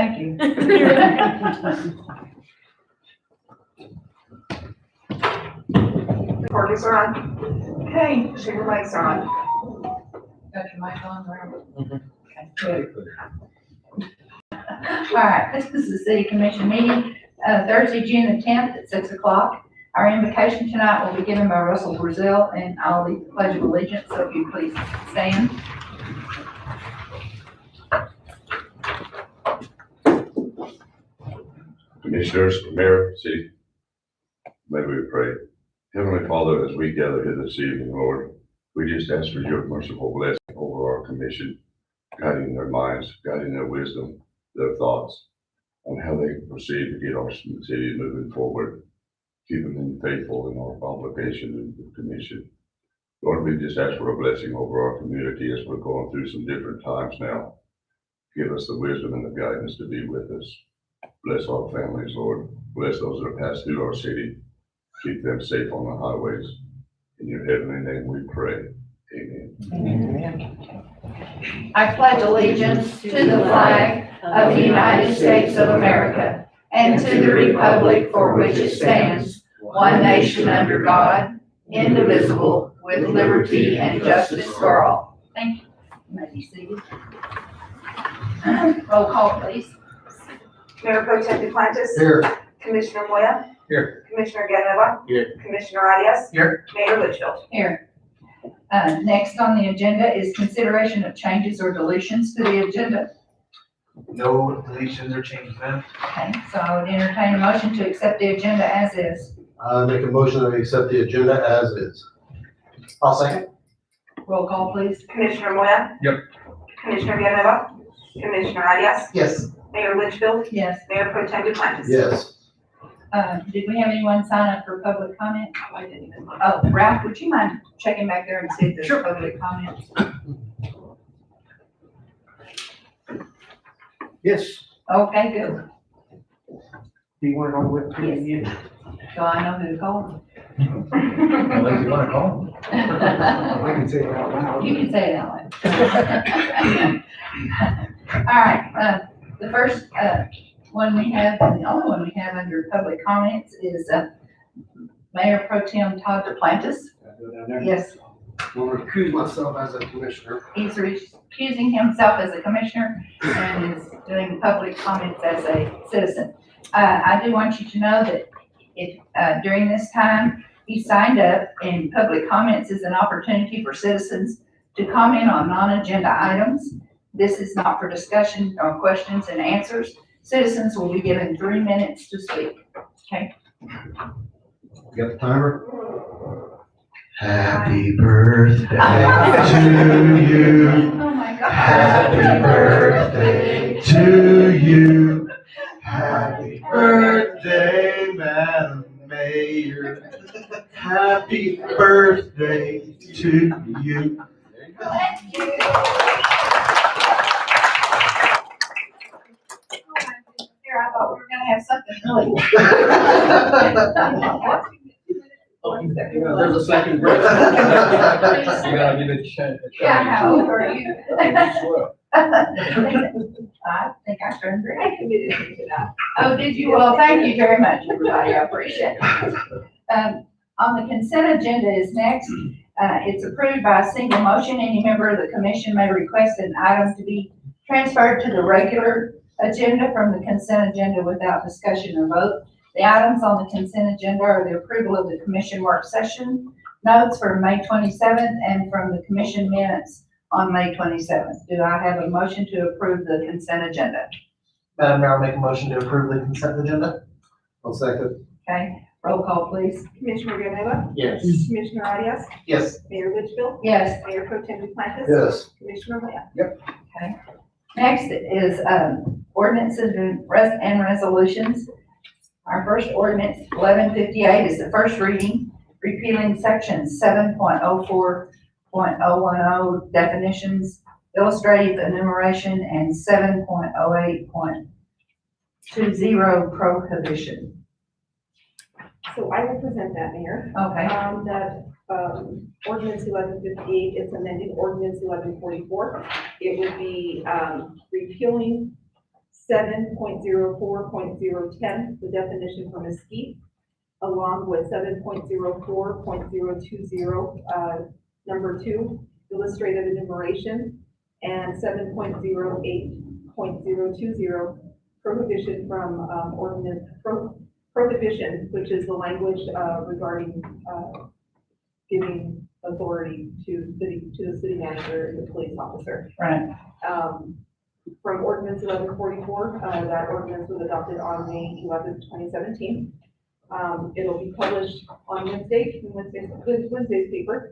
thank you. Recordings are on. Okay, show your mics are on. Got your mic on, Ralph? Okay, good. All right, this is the city commission meeting, Thursday, June the 10th at 6 o'clock. Our invocation tonight will be given by Russell Brazil, and I'll lead the pledge of allegiance, so if you please stand. Commissioners, Mayor, City, may we pray. Heavenly Father, as we gather here this evening, Lord, we just ask for your merciful blessing over our commission, guiding their minds, guiding their wisdom, their thoughts on how they can proceed to get our city moving forward, keeping them faithful in our obligation and the commission. Lord, we just ask for a blessing over our community as we're going through some different times now. Give us the wisdom and the guidance to be with us. Bless our families, Lord. Bless those that pass through our city. Keep them safe on the highways. In your heavenly name we pray. Amen. I pledge allegiance to the flag of the United States of America and to the republic for which it stands, one nation under God, indivisible, with liberty and justice for all. Thank you. You may be seated. Roll call, please. Mayor Pro Tem Duplantis. Here. Commissioner Moya. Here. Commissioner Ganova. Here. Commissioner Arias. Here. Mayor Litchfield. Here. Next on the agenda is consideration of changes or deletions to the agenda. No deletions or changes, ma'am. Okay, so I would entertain a motion to accept the agenda as is. I make a motion that we accept the agenda as is. I'll second. Roll call, please. Commissioner Moya. Yep. Commissioner Ganova. Commissioner Arias. Yes. Mayor Litchfield. Yes. Mayor Pro Tem Duplantis. Yes. Did we have anyone sign up for public comment? I didn't. Oh, Ralph, would you mind checking back there and see if there's public comments? Yes. Okay, good. Do you want to know what? Yes. So I know who to call. Unless you want to call them. I You can say it out loud. can say it that way. All right, the first, one we have, and the only one we have under public comments is, Mayor Pro Tem Todd Duplantis. Yes, Will recuse myself as a commissioner. he's recusing himself as a commissioner and is doing public comments as a citizen. I do want you to know that if, during this time, he signed up, and public comments is an opportunity for citizens to comment on non-agenda items. This is not for discussion or questions and answers. Citizens will be given 3 minutes to speak. Okay? Got the timer? Happy birthday to you. Oh my God. Happy birthday to you. Happy birthday, Madam Mayor. Happy birthday to you. Thank you. Here, I thought we were gonna have something really. There's a second break. You gotta give it a chance. Yeah, how old are you? I think I turned green. Oh, did you? Well, thank you very much, everybody. I appreciate it. On the consent agenda is next. It's approved by a single motion. Any member of the commission may request an item to be transferred to the regular agenda from the consent agenda without discussion or vote. The items on the consent agenda are the approval of the commission work session notes from May 27th and from the commission minutes on May 27th. Do I have a motion to approve the consent agenda? Madam Mayor, I'll make a motion to approve the consent agenda. I'll second. Okay, roll call, please. Commissioner Ganova. Yes. Commissioner Arias. Yes. Mayor Litchfield. Yes. Mayor Pro Tem Duplantis. Yes. Commissioner Moya. Next is ordinances and resolutions. Our first ordinance, 1158, is the first reading, repealing section 7.04.010 definitions, illustrative enumeration, and 7.08.20 prohibition. So I will present that, Mayor. Okay, That ordinance 1158, it's amended ordinance 1144. It would be repealing 7.04.010, the definition for mesquite, along with 7.04.020, number 2, illustrative enumeration, and 7.08.020, prohibition from prohibition, which is the language regarding giving authority to the city manager and the police officer. Right. From ordinance 1144, that ordinance was adopted on May 11th, 2017. It'll be published on Wednesday's paper,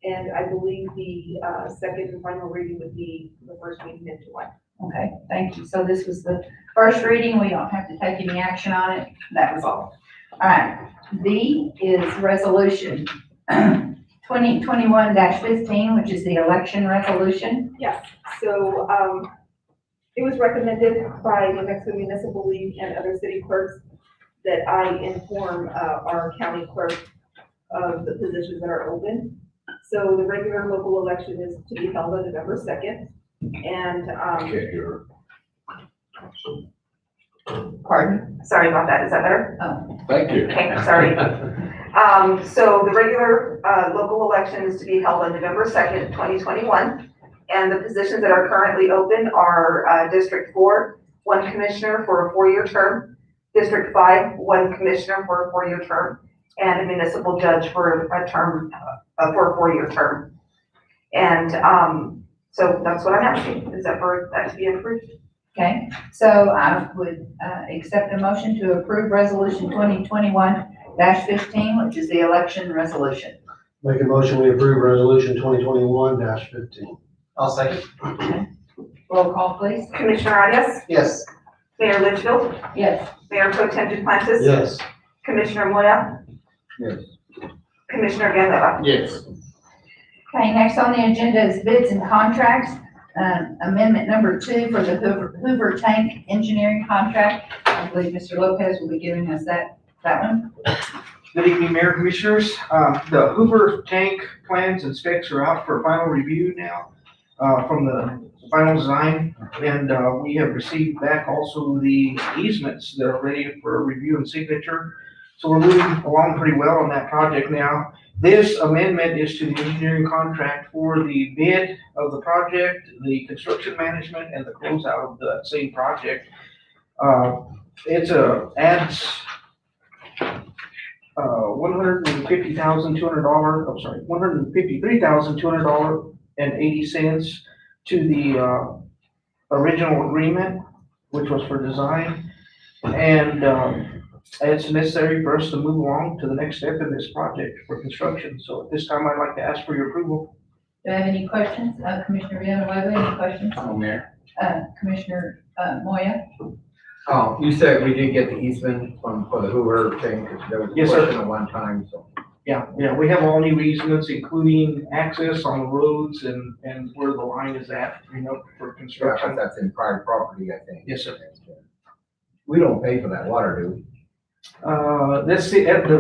and I believe the second and final reading would be the first meeting in July. Okay, thank you. So this was the first reading. We don't have to take any action on it. That was all. All right. D is resolution 2021-15, which is the election resolution. Yes, so, it was recommended by New Mexico Municipal League and other city clerks that I inform, our county clerk of the positions that are open. So the regular local election is to be held on November 2nd, and, Can't hear Pardon? sorry about that, is that better? Oh, Thank you. Okay, sorry. So the regular, local election is to be held on November 2nd, 2021. And the positions that are currently open are, District 4, 1 commissioner for a 4-year term, District 5, 1 commissioner for a 4-year term, and a municipal judge for a term, for a 4-year term. And, so that's what I'm asking, is that for that to be approved? okay. So I would accept a motion to approve resolution 2021-15, which is the election resolution. Make a motion, we approve resolution 2021-15. I'll second. Roll call, please. Commissioner Arias? Yes. Mayor Litchfield? Yes. Mayor Pro Tem Duplantis? Yes. Commissioner Moya? Yes. Commissioner Gamboa? Yes. Okay, next on the agenda is bids and contracts. Amendment number 2 for the Hoover Tank Engineering Contract. I believe Mr. Lopez will be giving us that one. Good evening, Mayor Commissioners. The Hoover tank plans and specs are out for final review now from the final design. And we have received back also the easements that are ready for review and signature. So we're moving along pretty well on that project now. This amendment is to the engineering contract for the bid of the project, the construction management, and the closeout of the same project. Adds $153,200 to the original agreement, which was for design. And it's necessary for us to move along to the next step in this project for construction. So at this time, I'd like to ask for your approval. Do I have any questions? Commissioner Villanueva, any questions? Oh, Mayor. Commissioner Moya? Oh, you said we did get the easement for the Hoover thing, because there was a Yes, sir. question at one time, so. Yeah, we have all new easements, including access on the roads and where the line is at, for Yeah, construction. that's in private property, I think. Yes, sir. We don't pay for that water, do we? The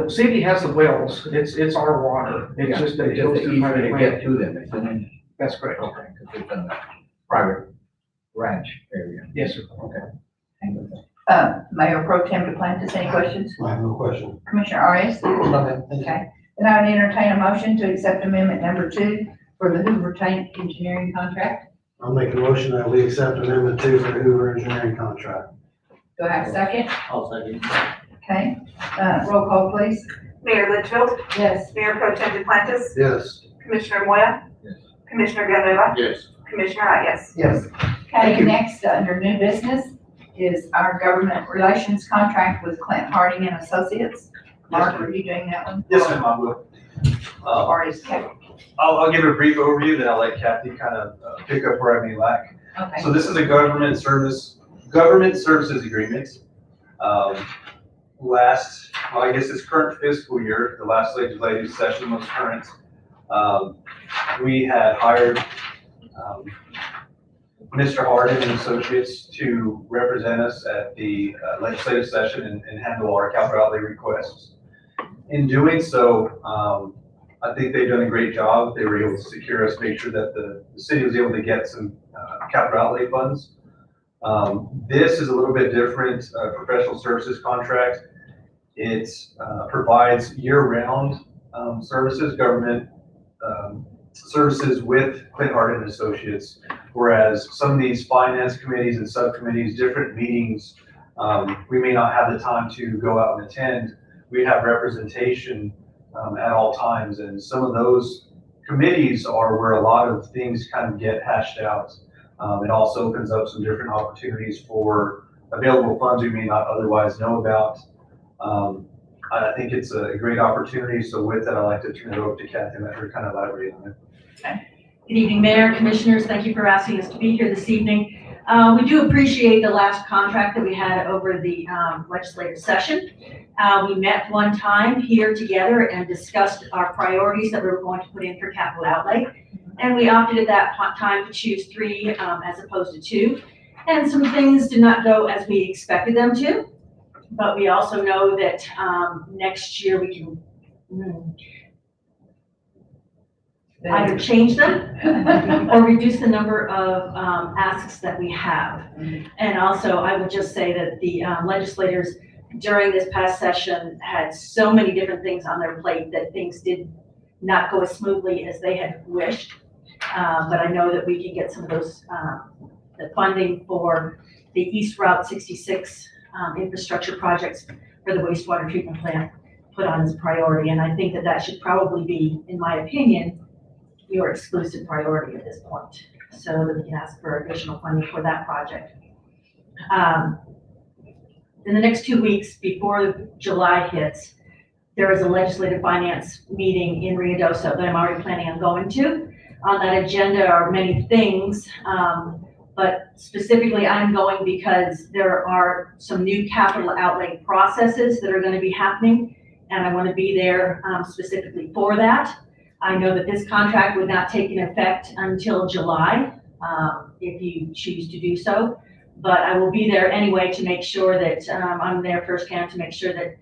city has the wells, it's our water, it's just that it goes the through easement private to land. get to them, isn't it? That's correct. Okay, because it's in the private ranch area. Yes, sir. Okay. Mayor Pro Tem Duplantis, any questions? I have no question. Commissioner Arias? Okay. Okay. Then I would entertain a motion to accept amendment number 2 for the Hoover Tank Engineering Contract. I'll make a motion that we accept amendment 2 for the Hoover engineering contract. Do I have a second? I'll second. Okay. Roll call, please. Mayor Litchfield? Yes. Mayor Pro Tem Duplantis? Yes. Commissioner Moya? Yes. Commissioner Gamboa? Yes. Commissioner Arias? Yes. Okay, next, under new business, is our government relations contract with Clint Harding and Associates. Mark, are you doing that one? Yes, ma'am, I will. Or is Kevin? I'll give a brief overview, then I'll let Kathy kind of pick up where I may lack. Okay. So this is a government services agreement. I guess this current fiscal year, the last legislative session, most current, we had hired Mr. Hardin and Associates to represent us at the legislative session and handle our capital outlay requests. In doing so, I think they've done a great job. They were able to secure us, make sure that the city was able to get some capital outlay funds. This is a little bit different, professional services contract. It provides year-round services, government services with Clint Hardin Associates, whereas some of these finance committees and subcommittees, different meetings, we may not have the time to go out and attend. We have representation at all times, and some of those committees are where a lot of things kind of get hashed out. It also opens up some different opportunities for available funds we may not otherwise know about. I think it's a great opportunity. So with that, I'd like to turn it over to Kathy and let her kind of elaborate on it. Good evening, Mayor, Commissioners. Thank you for asking us to be here this evening. We do appreciate the last contract that we had over the legislative session. We met one time here together and discussed our priorities that we were going to put in for capital outlay. And we opted at that time to choose 3 as opposed to 2. And some things did not go as we expected them to. But we also know that next year we can either change them or reduce the number of asks that we have. And also, I would just say that the legislators during this past session had so many different things on their plate that things did not go as smoothly as they had wished. But I know that we can get some of those, the funding for the East Route 66 infrastructure projects for the wastewater treatment plant put on as a priority. And I think that that should probably be, in my opinion, your exclusive priority at this point, so that we can ask for additional funding for that project. In the next 2 weeks before July hits, there is a legislative finance meeting in Ruidoso that I'm already planning on going to. On that agenda are many things, but specifically I'm going because there are some new capital outlay processes that are going to be happening, and I want to be there specifically for that. I know that this contract would not take in effect until July, if you choose to do so, but I will be there anyway to make sure that I'm there firsthand to make sure that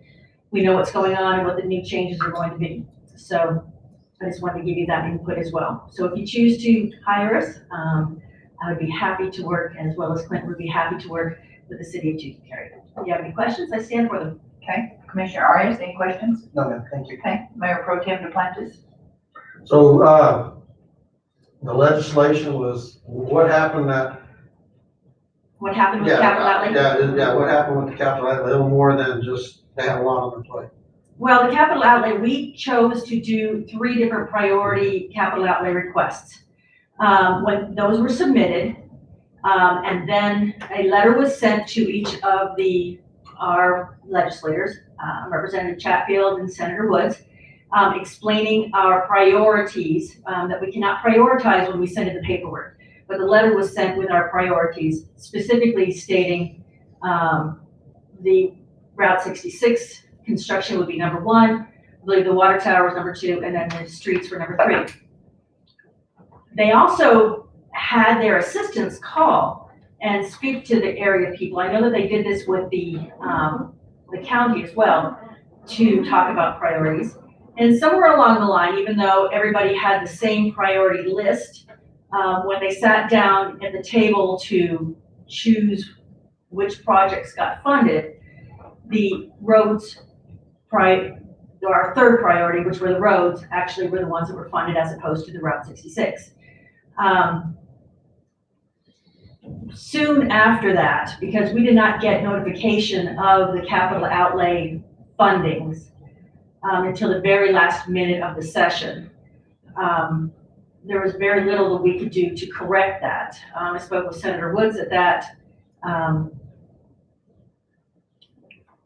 we know what's going on and what the new changes are going to be. So I just wanted to give you that input as well. So if you choose to hire us, I would be happy to work, as well as Clinton would be happy to work with the city of Tucumcari. If you have any questions, I stand for them. Okay, Commissioner Arias, any questions? No, ma'am, thank you. Okay, Mayor Pro Tem Duplantis? So, the legislation was, what happened that? What happened with capital outlay? Yeah, what happened with the capital outlay? A little more than just, they had a lot on their plate. Well, the capital outlay, we chose to do 3 different priority capital outlay requests. When those were submitted, and then a letter was sent to each of our legislators, Representative Chatfield and Senator Woods, explaining our priorities, that we cannot prioritize when we send in the paperwork. But the letter was sent with our priorities, specifically stating the Route 66 construction would be number 1, I believe the water tower was number 2, and then the streets were number 3. They also had their assistants call and speak to the area people. I know that they did this with the county as well, to talk about priorities. And somewhere along the line, even though everybody had the same priority list, when they sat down at the table to choose which projects got funded, the roads, our third priority, which were the roads, actually were the ones that were funded as opposed to the Route 66. Soon after that, because we did not get notification of the capital outlay fundings until the very last minute of the session, there was very little that we could do to correct that. I spoke with Senator Woods at that.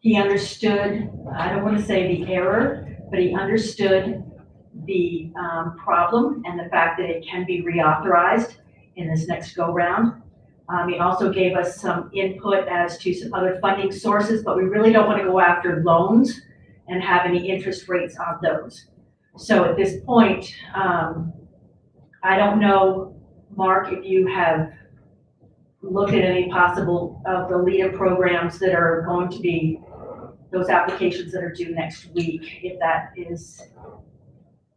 He understood, I don't want to say the error, but he understood the problem and the fact that it can be reauthorized in this next go round. He also gave us some input as to some other funding sources, but we really don't want to go after loans and have any interest rates on those. So at this point, I don't know, Mark, if you have looked at any possible of the LEADA programs that are going to be those applications that are due next week, if that is.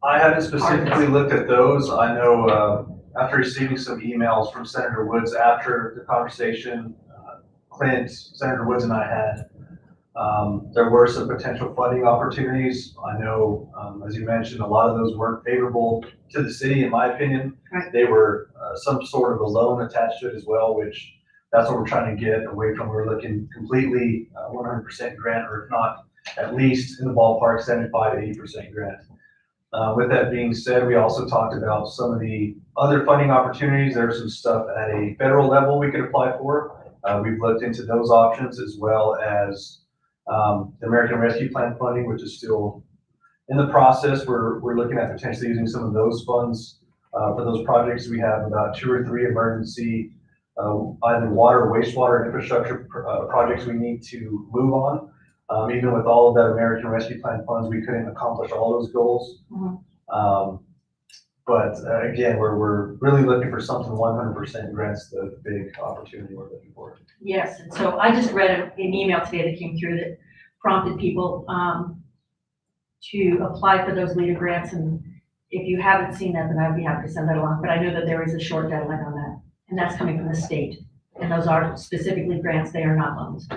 I haven't specifically looked at those. I know after receiving some emails from Senator Woods after the conversation, Clint, Senator Woods and I had. There were some potential funding opportunities. I know, as you mentioned, a lot of those weren't favorable to the city, in my opinion. Right. They were some sort of a loan attached to it as well, which that's what we're trying to get away from. We're looking completely 100% grant, or if not, at least in the ballpark, 75 to 80% grant. With that being said, we also talked about some of the other funding opportunities. There's some stuff at a federal level we could apply for. We've looked into those options, as well as the American Rescue Plan funding, which is still in the process. We're looking at potentially using some of those funds for those projects. We have about 2 or 3 emergency either water or wastewater infrastructure projects we need to move on. Even with all of that American Rescue Plan funds, we couldn't accomplish all those goals. But again, we're really looking for something 100% grants, the big opportunity we're looking for. Yes, and so I just read an email today that came through that prompted people to apply for those leader grants, and if you haven't seen that, then I'd be happy to send that along, but I know that there is a short deadline on that, and that's coming from the state, and those are specifically grants, they are not loans.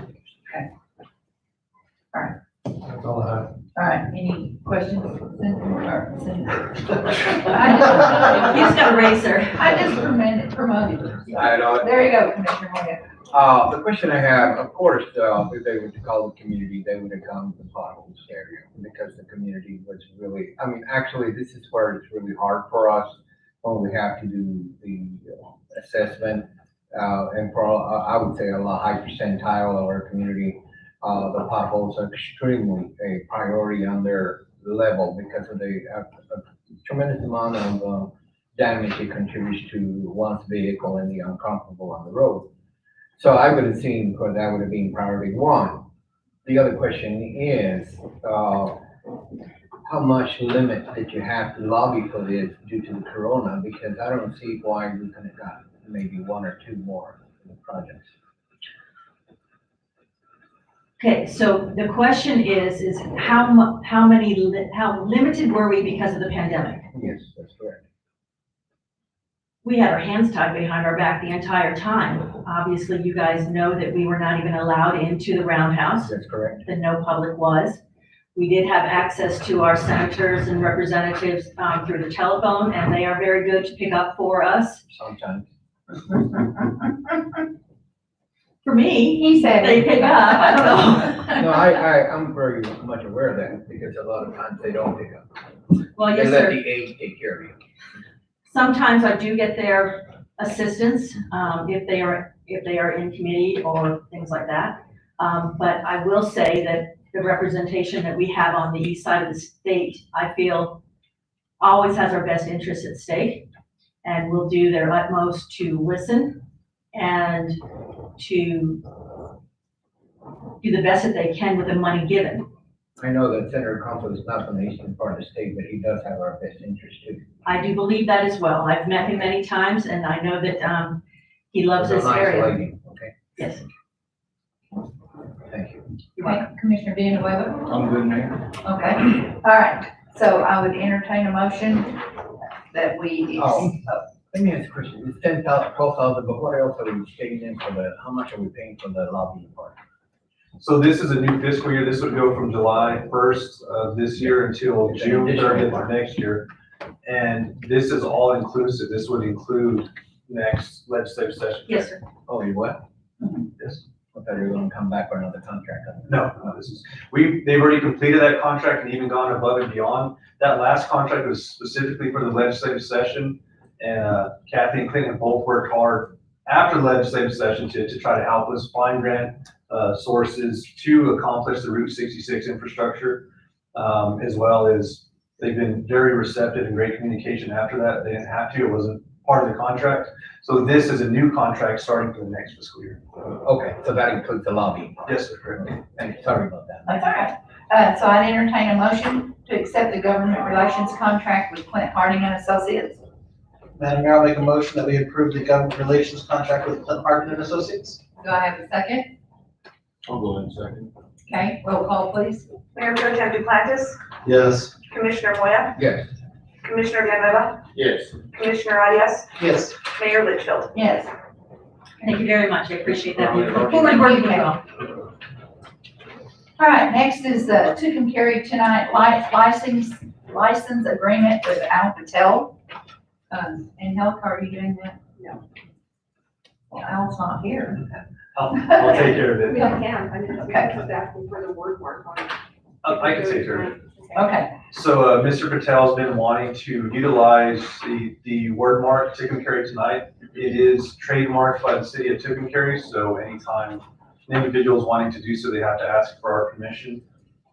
That's all I have. All right, any questions? He's got a racer. I just promoted. I know. There you go, Commissioner Moya. The question I have, of course, if they were to call the community, they would have come to the potholes area because the community was really, I mean, actually, this is where it's really hard for us when we have to do the assessment. And for, I would say, a high percentile of our community, the potholes are extremely a priority on their level because of the tremendous amount of damage it contributes to one's vehicle and the uncomfortable on the road. So I would have seen, because that would have been priority 1. The other question is, how much limit did you have to lobby for this due to the corona? Because I don't see why we could have got maybe 1 or 2 more projects. Okay, so the question is how limited were we because of the pandemic? Yes, that's correct. We had our hands tied behind our back the entire time. Obviously, you guys know that we were not even allowed into the roundhouse, That's correct. that no public was. We did have access to our senators and representatives through the telephone, and they are very good to pick up for us. Sometimes. For me, He said. they pick up, I don't know. No, I'm very much aware of that because a lot of times they don't pick up. Well, They yes, let sir. the aide take care of you. Sometimes I do get their assistance, if they are in committee or things like that. But I will say that the representation that we have on the east side of the state, I feel always has our best interests at stake and will do their utmost to listen and to do the best that they can with the money given. I know that Senator Conso is not from the eastern part of the state, but he does have our best interest too. I do believe that as well. I've met him many times and I know that he loves He's a this nice area. lady, okay? Yes. Thank you. You're welcome. Okay, Commissioner Villanueva? I'm good, Mayor. Okay, all right. So I would entertain a motion that we. Oh. Let me ask a question. It's 10,000, 12,000, but what else are we paying in for how much are we paying for the lobbying part? So this is a new fiscal year. This would go from July 1st of this year until It's an June additional 30th one. of next year. And this is all inclusive. This would include next legislative session. Yes, sir. Oh, you what? Yes. I thought you were gonna come back for another contract. No, this is, they've already completed that contract and even gone above and beyond. That last contract was specifically for the legislative session. And Kathy and Clinton both worked hard after the legislative session to try to help us find grant sources to accomplish the Route 66 infrastructure, as well as they've been very receptive and great communication after that. They didn't have to, it wasn't part of the contract. So this is a new contract starting for the next fiscal year. Okay, so that includes the lobbying part. Yes, sir, correct. Thank you, sorry about that. That's all right. So I'd entertain a motion to accept the government relations contract with Clint Harding and Associates. Madam Mayor, I'll make a motion that we approve the government relations contract with Clint Hardin and Associates. Do I have a second? I'll go ahead and second. Okay, roll call, please. Mayor Pro Tem Duplantis, Yes. Commissioner Moya, Yes. Commissioner Villanueva, Yes. Commissioner Arias, Yes. Mayor Litchfield. Yes. Thank you very much, I appreciate that. You're welcome. Good work with you all. All right, next is the Tucumcari tonight license agreement with Al Patel. And Helga, are you doing that? No. Well, Al's not here. I'll take care of We it. can, I'm just, Okay. just asking for the word mark on it. I can take care of it. Okay, So, Mr. Patel's been wanting to utilize the word mark Tucumcari tonight. It is trademarked by the city of Tucumcari, so anytime an individual is wanting to do so, they have to ask for our permission.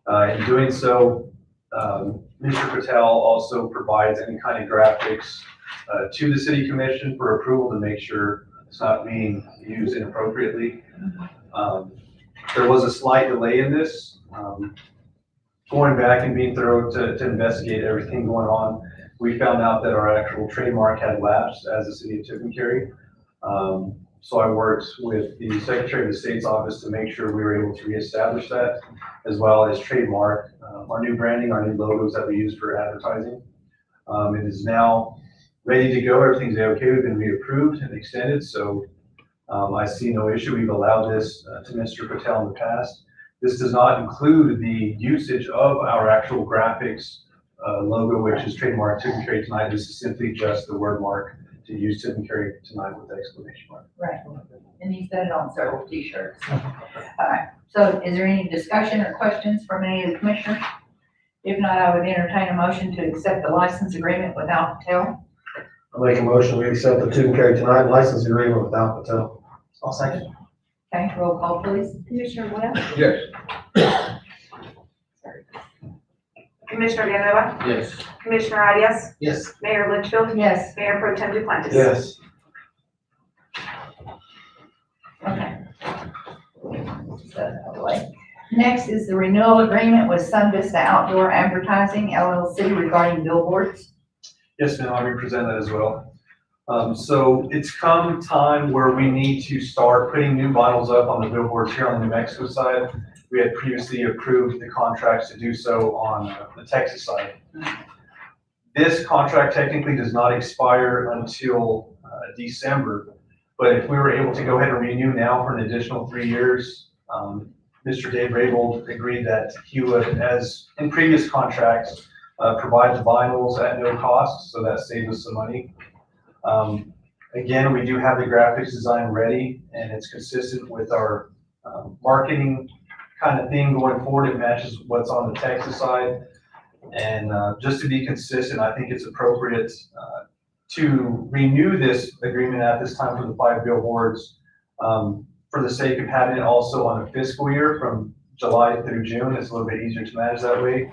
In doing so, Mr. Patel also provides any kind of graphics to the city commission for approval to make sure it's not being used inappropriately. There was a slight delay in this. Going back and being thorough to investigate everything going on, we found out that our actual trademark had lapsed as the city of Tucumcari. So I worked with the Secretary of the State's office to make sure we were able to reestablish that, as well as trademark our new branding, our new logos that we use for advertising. It is now ready to go. Everything's okay. We've been reapproved and extended, so I see no issue. We've allowed this to Mr. Patel in the past. This does not include the usage of our actual graphics logo, which is trademarked Tucumcari tonight. This is simply just the word mark to use Tucumcari tonight with the exclamation mark. right. And he's done it on several t-shirts. All right, so is there any discussion or questions from any of the commissioners? If not, I would entertain a motion to accept the license agreement with Al Patel. I'll make a motion, we accept the Tucumcari tonight license agreement with Al Patel. I'll second. Okay, roll call please. Commissioner West, Yes. Commissioner Villanova, Yes. Commissioner Arias, Yes. Mayor Litchfield, Yes, Mayor Pro Tem Duplantis. Yes. okay. So, out of the way. Next is the renewal agreement with Sun Vista Outdoor Advertising LLC regarding billboards. Yes, ma'am, I'll represent that as well. So it's come time where we need to start putting new vinyls up on the billboards here on the New Mexico side. We had previously approved the contracts to do so on the Texas side. This contract technically does not expire until December, but if we were able to go ahead and renew now for an additional 3 years, Mr. Dave Rabel agreed that he would, as in previous contracts, provide the vinyls at no cost, so that saves us some money. Again, we do have the graphics design ready, and it's consistent with our marketing kind of thing going forward. It matches what's on the Texas side. And just to be consistent, I think it's appropriate to renew this agreement at this time for the 5 billboards for the sake of having it also on a fiscal year from July through June. It's a little bit easier to manage that way,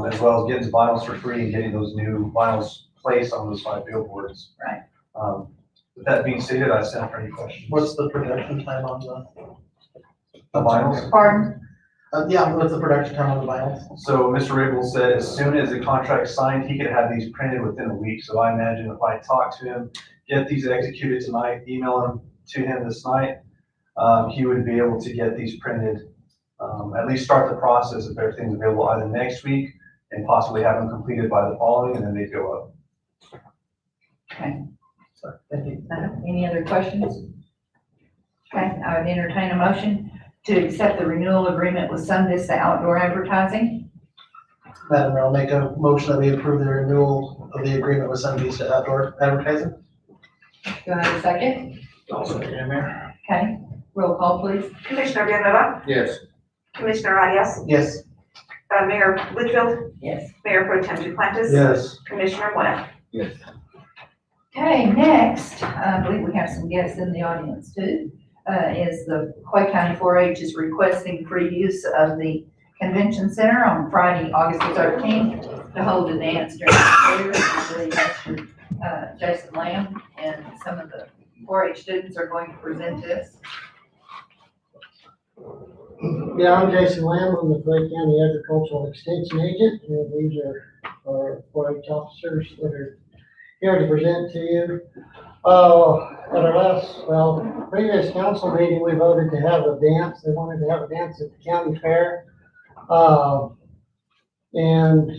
as well as getting the vinyls for free and getting those new vinyls placed on those 5 billboards. Right. With that being stated, I stand for any questions. What's the production time on The vinyls? Pardon? yeah, what's the production time on the vinyls? So Mr. Rabel said as soon as the contract's signed, he could have these printed within a week. So I imagine if I talk to him, get these executed tonight, email them to him this night, he would be able to get these printed, at least start the process if everything's available either next week and possibly have them completed by the following, and then they go up. Okay. Sorry, thank you. Any other questions? Okay, I would entertain a motion to accept the renewal agreement with Sun Vista Outdoor Advertising. Madam Mayor, I'll make a motion that we approve the renewal of the agreement with Sun Vista Outdoor Advertising. Do I have a second? Mayor. Okay, roll call please. Commissioner Villanova, Yes. Commissioner Arias, Yes. Mayor Litchfield, Yes. Mayor Pro Tem Duplantis. Yes. Commissioner West. Yes. Okay, next, I believe we have some guests in the audience too, is the Clay County 4-H is requesting free use of the convention center on Friday, August the 13th to hold a dance during the fair. I believe Mr. Jason Lamb and some of the 4-H students are going to present this. Yeah, I'm Jason Lamb, I'm the Clay County Agricultural Extension Agent, and these are our 4-H officers that are here to present to you. At our previous council meeting, we voted to have a dance. They wanted to have a dance at the county fair. And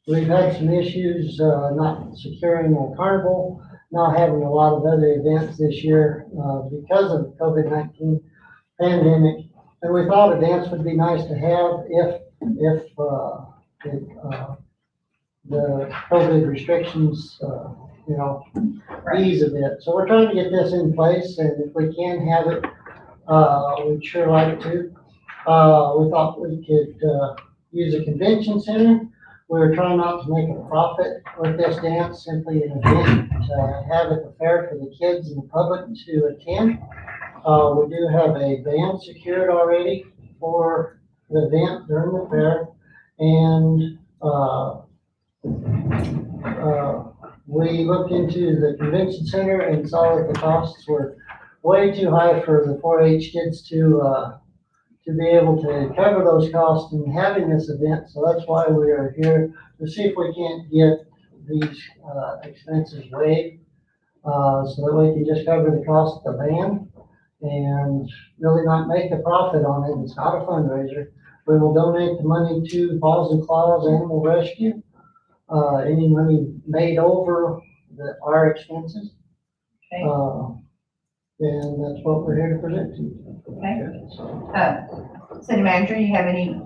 we've had some issues, not securing a carnival. not having a lot of other events this year, because of the COVID-19 pandemic. And we thought a dance would be nice to have if the COVID restrictions, ease a bit. So we're trying to get this in place, and if we can have it, we'd sure like to. We thought we could, use a convention center. We were trying not to make a profit with this dance, simply an event to have at the fair for the kids and the public to attend. We do have a van secured already for the event during the fair, and, we looked into the convention center and saw that the costs were way too high for the 4-H kids to be able to cover those costs in having this event. So that's why we are here, to see if we can't get these, expenses waived, so that we can just cover the cost of the van and really not make a profit on it. It's not a fundraiser. We will donate the money to Paws and Claws Animal Rescue. Any money made over our expenses. Okay. And that's what we're here to present to you. Okay. City manager, you have any?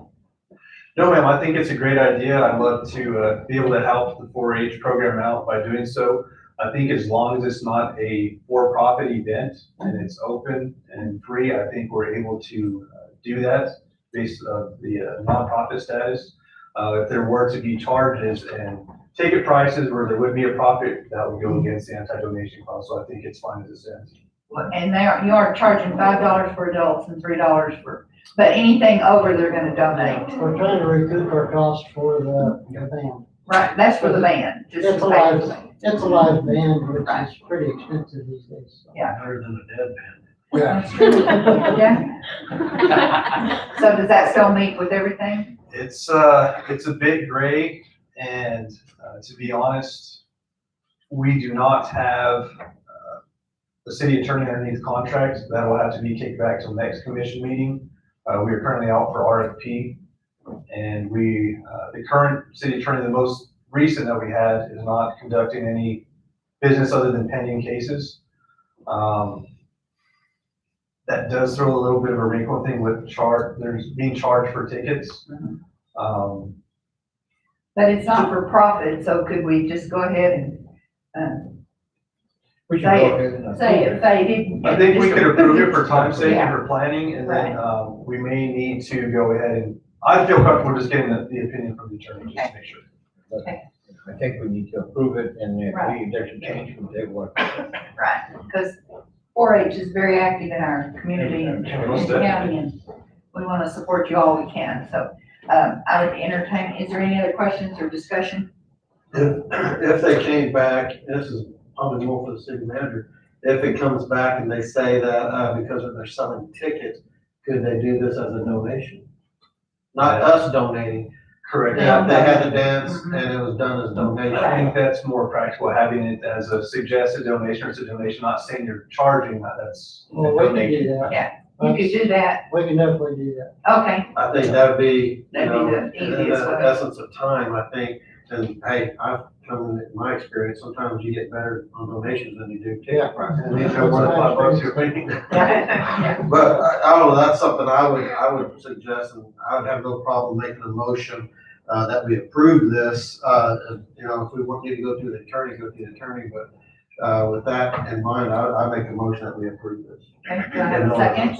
No, ma'am, I think it's a great idea. I'd love to be able to help the 4-H program out by doing so. I think as long as it's not a for-profit event and it's open and free, I think we're able to do that based on the nonprofit status. If there were to be charges and ticket prices where there would be a profit, that would go against the anti-donation clause. So I think it's fine as it stands. And you are charging $5 for adults and $3 for, but anything over, they're gonna donate. We're trying to recoup our cost for the band. Right, that's for the band. Just It's a to pay for the live, band. it's a live band, which is pretty expensive these days. So. Yeah. Better than a dead band. Yeah. That's true. Yeah. So does that still meet with everything? It's a bit gray, and to be honest, we do not have the city attorney underneath contract. That will have to be kicked back till next commission meeting. We are currently out for RFP, and the current city attorney, the most recent that we had, is not conducting any business other than pending cases. That does throw a little bit of a wrinkle thing with there's being charged for tickets. But it's not for profit, so could we just go ahead and, We should go ahead and. say if they didn't? I think we could approve it for time's sake Yeah. and for planning, and then we may need to go ahead and, I feel comfortable just getting the opinion from the attorney, just to make sure. I think we need to approve it, and if Right. there's a change, we'll take what. Right, because 4-H is very active in our community and Most county, and we want to support you all we can. So I would entertain, is there any other questions or discussion? If they came back, and this is probably more for the city manager, if it comes back and they say that, because they're selling tickets, could they do this as a donation? Not us donating. Correct. Yeah, they had a dance and it was done as donation. I think that's more practical, having it as a suggested donation, or it's a donation, not saying you're charging, that's. Well, we can do that. Yeah, you could do that. We can definitely do that. Okay, I think that'd be, That'd be the easiest way. the essence of time, I think. And hey, I've come in my experience, sometimes you get better on donations than you do tickets. Yeah. And if it were $5, you're making. yeah, But I don't know, that's something I would suggest, and I would have no problem making a motion, that we approve this. If we want you to go to the attorney, go to the attorney, but, with that in mind, I make a motion that we approve this. okay, do I have a second?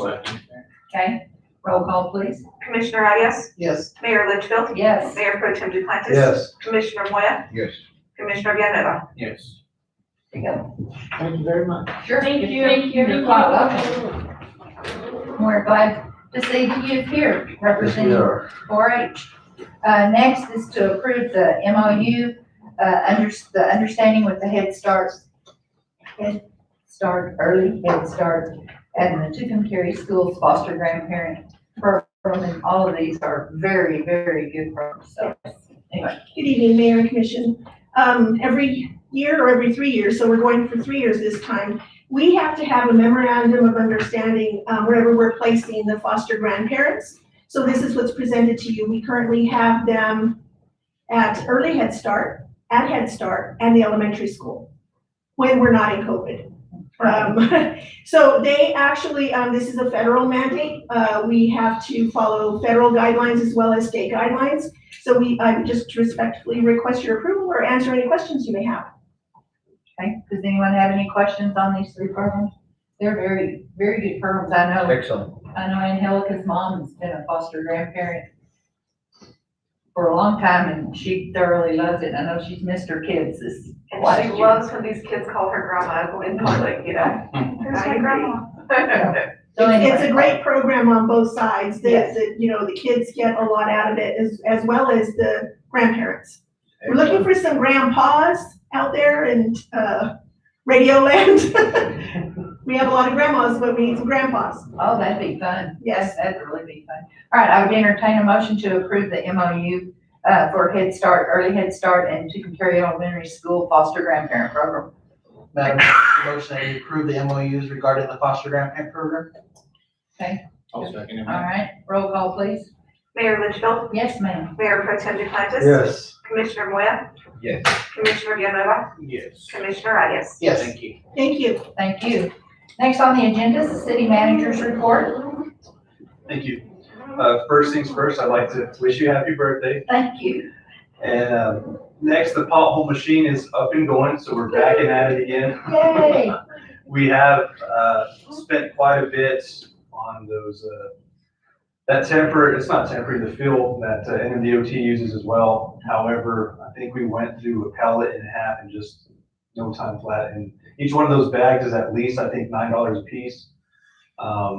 Okay, roll call, please. Commissioner Arias? Yes. Mayor Litchfield? Yes. Mayor Pro Tem Duplantis? Yes. Commissioner Moya? Yes. Commissioner Villanueva? Yes. There you go. Thank you very much. Sure. Thank you. You're quite welcome. We're glad to see you here representing 4-H. Next is to approve the MOU, the understanding with the Head Start, Early Head Start, and the Tucumcari Schools Foster Grandparent Program, and all of these are very, very good programs. So, anyway. Good evening, Mayor and Commission. Every year or every 3 years, so we're going for 3 years this time, we have to have a memorandum of understanding wherever we're placing the foster grandparents. So this is what's presented to you. We currently have them at Early Head Start, at Head Start, and the elementary school. when we're not in COVID. So they actually, this is a federal mandate. We have to follow federal guidelines as well as state guidelines. So I would just respectfully request your approval or answer any questions you may have. Okay, does anyone have any questions on these 3 programs? They're very, very good programs. Excellent. I know Angelica's mom has been a foster grandparent for a long time, and she thoroughly loves it. I know she's missed her kids this And last she year. loves when these kids call her grandma in public, you know? There's I my agree. grandma. So It's anyway, a great program on both sides. Yes. The kids get a lot out of it as well as the grandparents. We're looking for some grandpas out there in, Radio Land. We have a lot of grandmas, but we need some grandpas. Oh, that'd be fun. Yes. That'd really be fun. All right, I would entertain a motion to approve the MOU for Head Start, Early Head Start, and Tucumcari Elementary School Foster Grandparent Program. Madam, motion that we approve the MOUs regarding the foster grandparent program? I'll second it. All right, roll call, please. Mayor Litchfield, Yes, ma'am. Mayor Pro Tem Duplantis. Yes. Commissioner Moya, Yes. Commissioner Villanueva, Yes. Commissioner Arias. Yes. Thank you. Thank you. Thank you. Next on the agenda is the city manager's report. Thank you. First things first, I'd like to wish you a happy birthday. Thank you. And next, the pothole machine is up and going, so we're back at it again. Yay. We have spent quite a bit on those, it's not temporary, the fuel that NMDOT uses as well. However, I think we went through a pallet and a half in just no time flat. And each one of those bags is at least, I think, $9 a piece.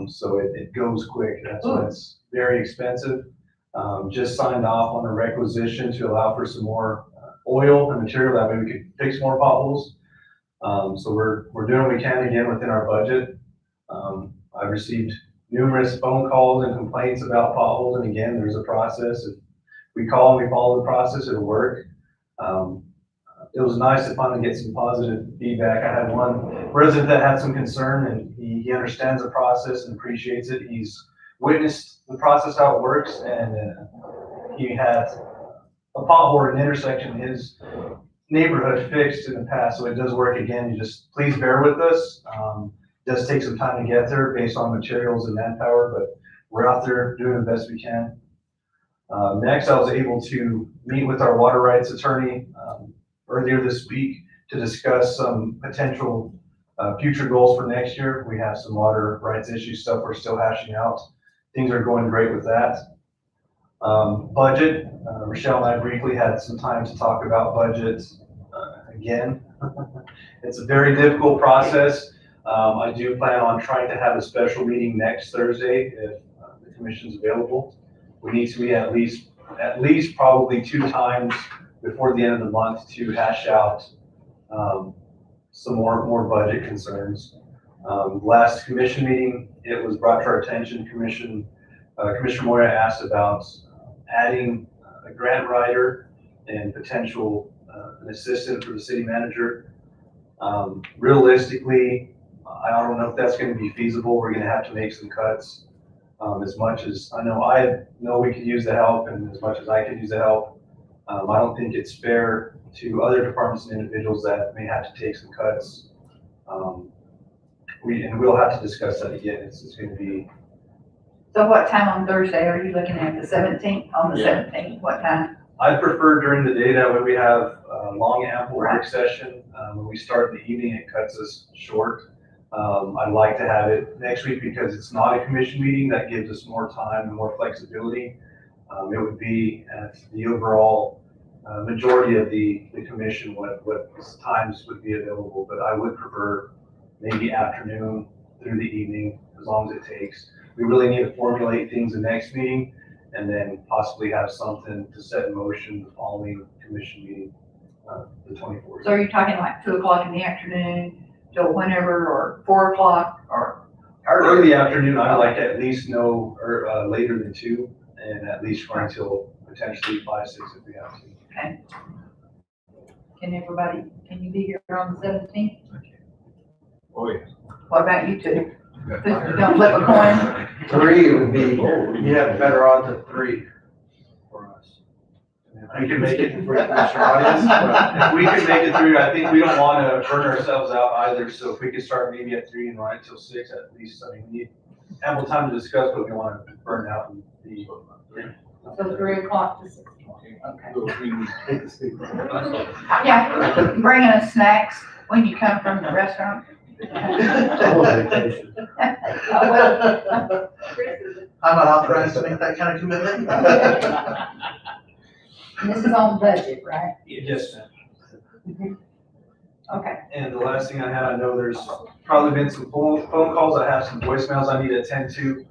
So it goes quick. That's why it's very expensive. Just signed off on a requisition to allow for some more oil and material, that way we could fix more potholes. So we're doing what we can again within our budget. I've received numerous phone calls and complaints about potholes, and again, there's a process. If we call and we follow the process, it'll work. It was nice to finally get some positive feedback. I had one resident that had some concern, and he understands the process and appreciates it. He's witnessed the process, how it works, and he had a pothole or an intersection in his neighborhood fixed in the past, so it does work again. You just please bear with us. It does take some time to get there based on materials and manpower, but we're out there doing the best we can. Next, I was able to meet with our water rights attorney earlier this week to discuss some potential future goals for next year. We have some water rights issue stuff we're still hashing out. Things are going great with that. Budget, Rochelle and I briefly had some time to talk about budget again. It's a very difficult process. I do plan on trying to have a special meeting next Thursday if the commission's available. We need to meet at least probably 2 times before the end of the month to hash out some more budget concerns. Last commission meeting, it was brought to our attention, Commissioner Moya asked about adding a grant writer and potential an assistant for the city manager. Realistically, I don't know if that's going to be feasible. We're going to have to make some cuts. As much as I know we could use the help, and as much as I could use the help, I don't think it's fair to other departments and individuals that may have to take some cuts. We'll have to discuss that again. It's going to be. So what time on Thursday are you looking at? The 17th? On the Yeah. 17th, what time? I prefer during the day, that way we have a long, ample work session. When we start in the evening, it cuts us short. I'd like to have it next week because it's not a commission meeting. That gives us more time and more flexibility. It would be at the overall majority of the commission, what times would be available, but I would prefer maybe afternoon through the evening, as long as it takes. We really need to formulate things the next meeting, and then possibly have something to set in motion the following commission meeting, the 24th. So are you talking like 2 o'clock in the afternoon till whenever, or 4 o'clock, or? Early afternoon, I'd like to at least know, or later than 2, and at least run until potentially 5, 6 if we have to. Okay. Can you be here on the 17th? Oh, yeah. What about you two? You don't flip a coin? 3 would be, you have better odds of 3 for us. If we can make it for Commissioner audience, but if we can make it through, I think we don't want to burn ourselves out either. So if we could start maybe at 3 and run till 6 at least, I mean, we need ample time to discuss, but we want to burn out and be. So 3 o'clock to 6 o'clock. Okay. Yeah, bringing us snacks when you come from the restaurant. Well, I'm not authorized to make that kind of commitment. this is on budget, right? Yes, ma'am. Okay. And the last thing I had, I know there's probably been some phone calls. I have some voicemails I need to attend to.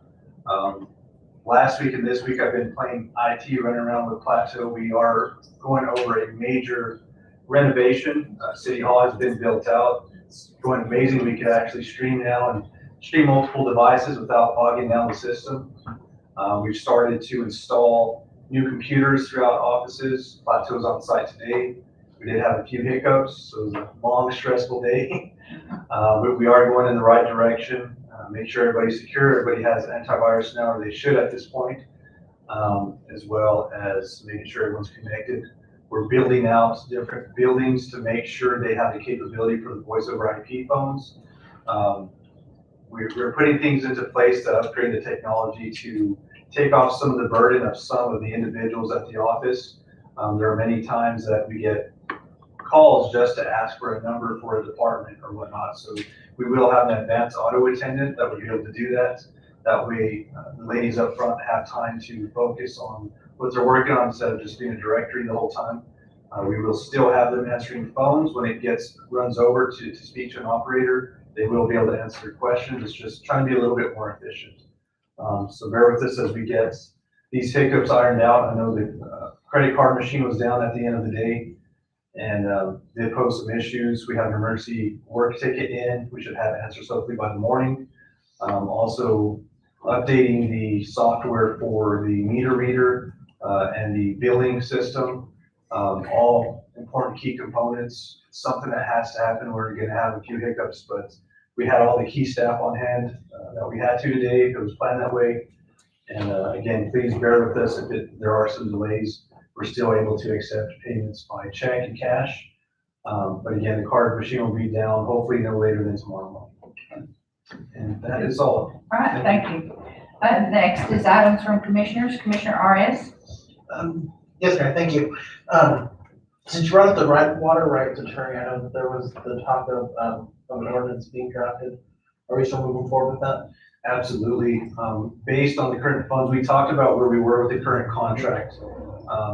Last week and this week, I've been playing IT, running around with Plateau. We are going over a major renovation. City Hall has been built out. It's going amazing. We can actually stream now and stream multiple devices without bogging down the system. We've started to install new computers throughout offices. Plateau's on site today. We did have a few hiccups, so it was a long, stressful day. But we are going in the right direction. Make sure everybody's secure, everybody has antivirus now, or they should at this point, as well as making sure everyone's connected. We're building out different buildings to make sure they have the capability for the voice over IP phones. We're putting things into place to upgrade the technology to take off some of the burden of some of the individuals at the office. There are many times that we get calls just to ask for a number for a department or whatnot. So we will have an advanced auto attendant that will be able to do that. That way, the ladies up front have time to focus on what they're working on instead of just being a directory the whole time. We will still have them answering phones when it runs over to speak to an operator. They will be able to answer questions. It's just trying to be a little bit more efficient. So bear with us as we get these hiccups ironed out. I know the credit card machine was down at the end of the day and did pose some issues. We have an emergency work ticket in. We should have answers hopefully by the morning. Also updating the software for the meter reader and the billing system. All important key components. It's something that has to happen. We're going to have a few hiccups, but we had all the key staff on hand that we had to today. It was planned that way. And again, please bear with us if there are some delays. We're still able to accept payments by check and cash. But again, the card machine will be down hopefully no later than tomorrow morning. And that is all. All right, thank you. Next is items from commissioners. Commissioner RS. Yes, Mayor, thank you. Since you brought up the water rights attorney, I know that there was the talk of an ordinance being drafted. Are we still moving forward with that? Absolutely. Based on the current funds, we talked about where we were with the current contract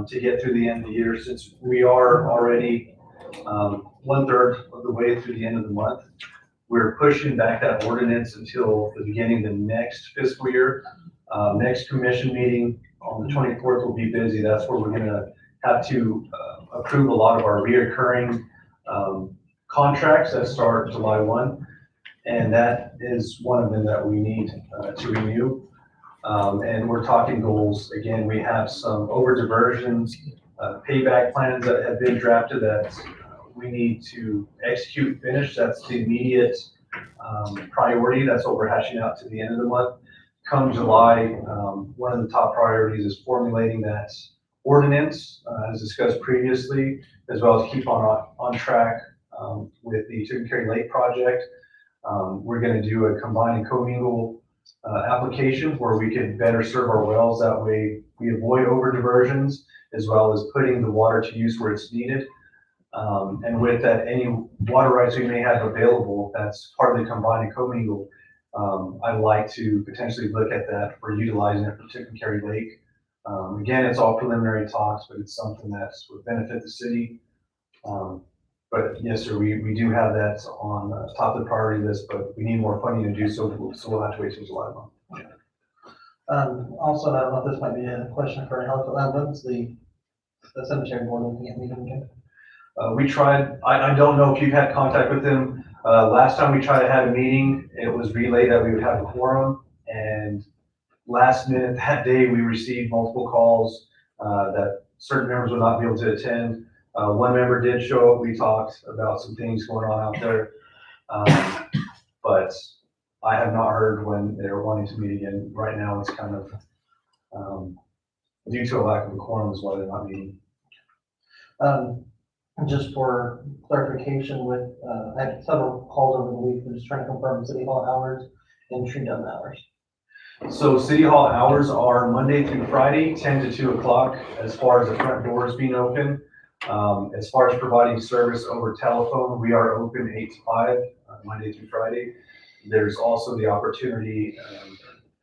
to get through the end of the year. Since we are already 1/3 of the way through the end of the month, we're pushing back that ordinance until the beginning of the next fiscal year. Next commission meeting on the 24th will be busy. That's where we're going to have to approve a lot of our reoccurring contracts that start July 1. And that is one of them that we need to renew. And we're talking goals. Again, we have some over diversions, payback plans that have been drafted that we need to execute and finish. That's the immediate priority. That's what we're hashing out to the end of the month. Come July, one of the top priorities is formulating that ordinance, as discussed previously, as well as keep on track with the Tucumcari Lake project. We're going to do a combine and commingle application where we can better serve our wells. That way we avoid over diversions as well as putting the water to use where it's needed. And with that, any water rights we may have available, that's part of the combine and commingle. I'd like to potentially look at that for utilizing it for Tucumcari Lake. Again, it's all preliminary talks, but it's something that would benefit the city. But yes, sir, we do have that on top of the priority list, but we need more funding to do so, so we'll have to wait till July month. Also, I don't know if this might be a question for Angelica. When's the cemetery board looking at meeting again? We tried, I don't know if you've had contact with them. Last time we tried to have a meeting, it was relayed that we would have a quorum, and last minute that day, we received multiple calls that certain members would not be able to attend. One member did show up. We talked about some things going on out there. But I have not heard when they're wanting to meet again. Right now, it's kind of due to a lack of a quorum is why they're not meeting. Just for clarification with, I had several calls over the week, I'm just trying to confirm city hall hours and tree dub hours. So city hall hours are Monday through Friday, 10 to 2 o'clock, as far as the front doors being open. As far as providing service over telephone, we are open 8 to 5, Monday through Friday. There's also the opportunity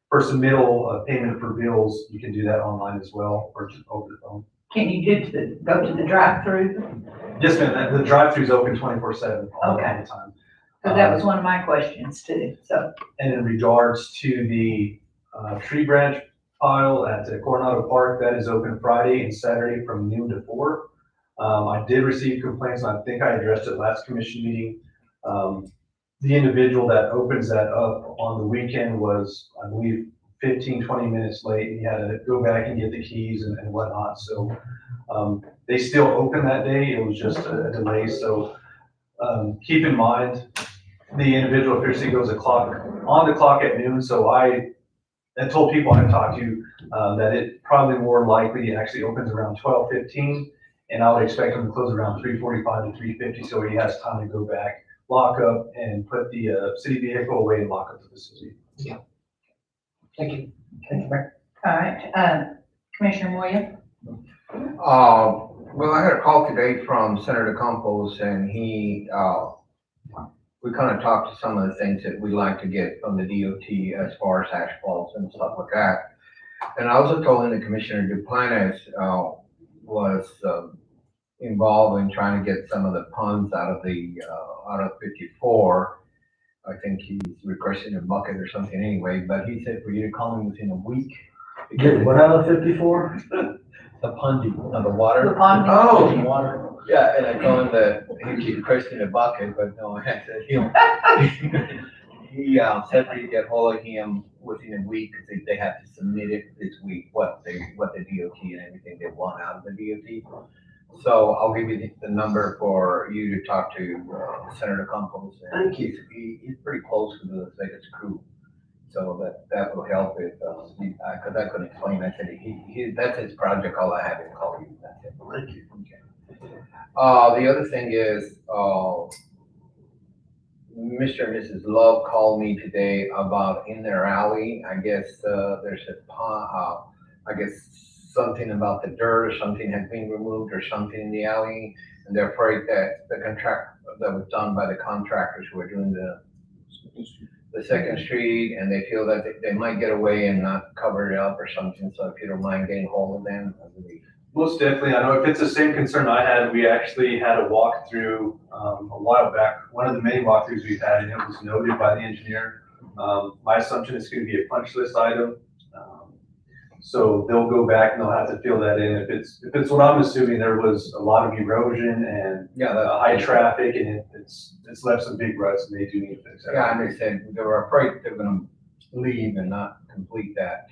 for submittal of payment for bills. You can do that online as well, or just over the phone. Can you go to the drive-through? Yes, ma'am, the drive-thru is open 24/7 all the Okay. time. Because that was one of my questions too, so. And in regards to the tree branch pile at Coronado Park, that is open Friday and Saturday from noon to 4. I did receive complaints, and I think I addressed it last commission meeting. The individual that opens that up on the weekend was, I believe, 15, 20 minutes late. He had to go back and get the keys and whatnot. So they still open that day. It was just a delay. So keep in mind, the individual officially goes on the clock at noon. So I told people I talked to that it probably more likely actually opens around 12:15, and I would expect them to close around 3:45 to 3:50, so he has time to go back, lock up, and put the city vehicle away and lock up the facility. Thank you. Thank you, Mayor. All right, Commissioner Moya? Well, I had a call today from Senator Campos, and we kind of talked to some of the things that we like to get from the DOT as far as asphalts and stuff like that. And I also told him that Commissioner Duplanes was involved in trying to get some of the ponds out of 54. I think he's requesting a bucket or something anyway, but he said for you to call him within a week. Get what out of 54? The ponding, the water. The ponding. Oh, the water. Yeah, and I told him that he keep requesting a bucket, but no, I had to, he said for you to get hold of him within a week, because they have to submit it this week, what the DOT and everything they want out of the DOT. So I'll give you the number for you to talk to Senator Campos. Thank you. He's pretty close to the Vegas crew, so that will help if, because I couldn't explain. I said, that's his project, all I have is call you. That's it. Thank you. Okay. The other thing is, Mr. and Mrs. Love called me today about in their alley. I guess there's a pond, I guess something about the dirt or something has been removed or something in the alley, and they're afraid that the contract that was done by the contractors who are doing the second street, and they feel that they might get away and not cover it up or something. So if you don't mind getting hold of them, I believe. Most definitely. I know if it's the same concern I had, we actually had a walkthrough a while back, one of the many walkthroughs we've had, and it was noted by the engineer. My assumption is going to be a punch list item. So they'll go back and they'll have to fill that in. If it's what I'm assuming, there was a lot of erosion and high traffic, and it's left some big ruts, and they do need to fix that. Yeah, and they said they were afraid they're gonna leave and not complete that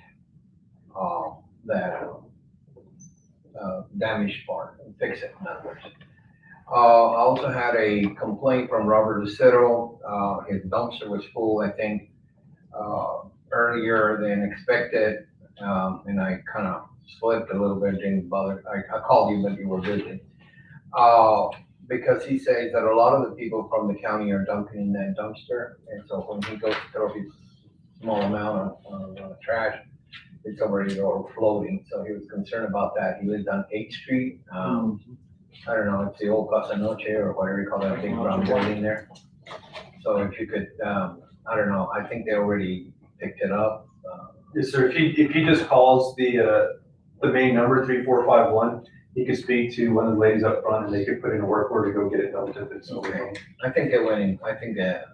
damaged part and fix it, in other words. I also had a complaint from Robert Lucero. His dumpster was full, I think, earlier than expected. And I kind of slipped a little bit, didn't bother. I called you, but you were busy. Because he says that a lot of the people from the county are dumping in that dumpster. And so when he goes to throw his small amount of trash, it's already overflowing. So he was concerned about that. He lives on 8th Street. I don't know, it's the old Casa Noche or whatever you call that big brown building there. So if you could, I don't know, I think they already picked it up. Yes, sir. If he just calls the main number 3451, he could speak to one of the ladies up front, and they could put in a work order to go get it dumped if it's okay. I think they went in. I think that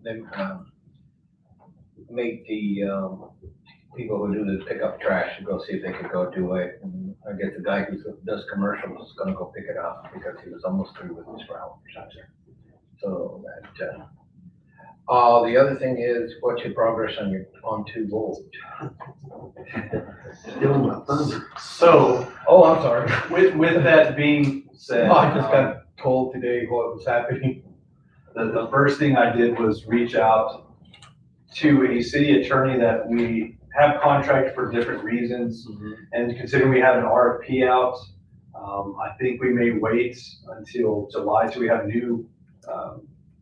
they make the people who do the pickup trash to go see if they could go do it. And I guess the guy who does commercials is gonna go pick it up because he was almost through with his route or something. So that. The other thing is, what's your progress on your on-2 volt? Still my thunder. So, I'm sorry. with that being said, I just got told today what was happening. The first thing I did was reach out to a city attorney that we have contracted for different reasons. And considering we have an RFP out, I think we may wait until July till we have a new,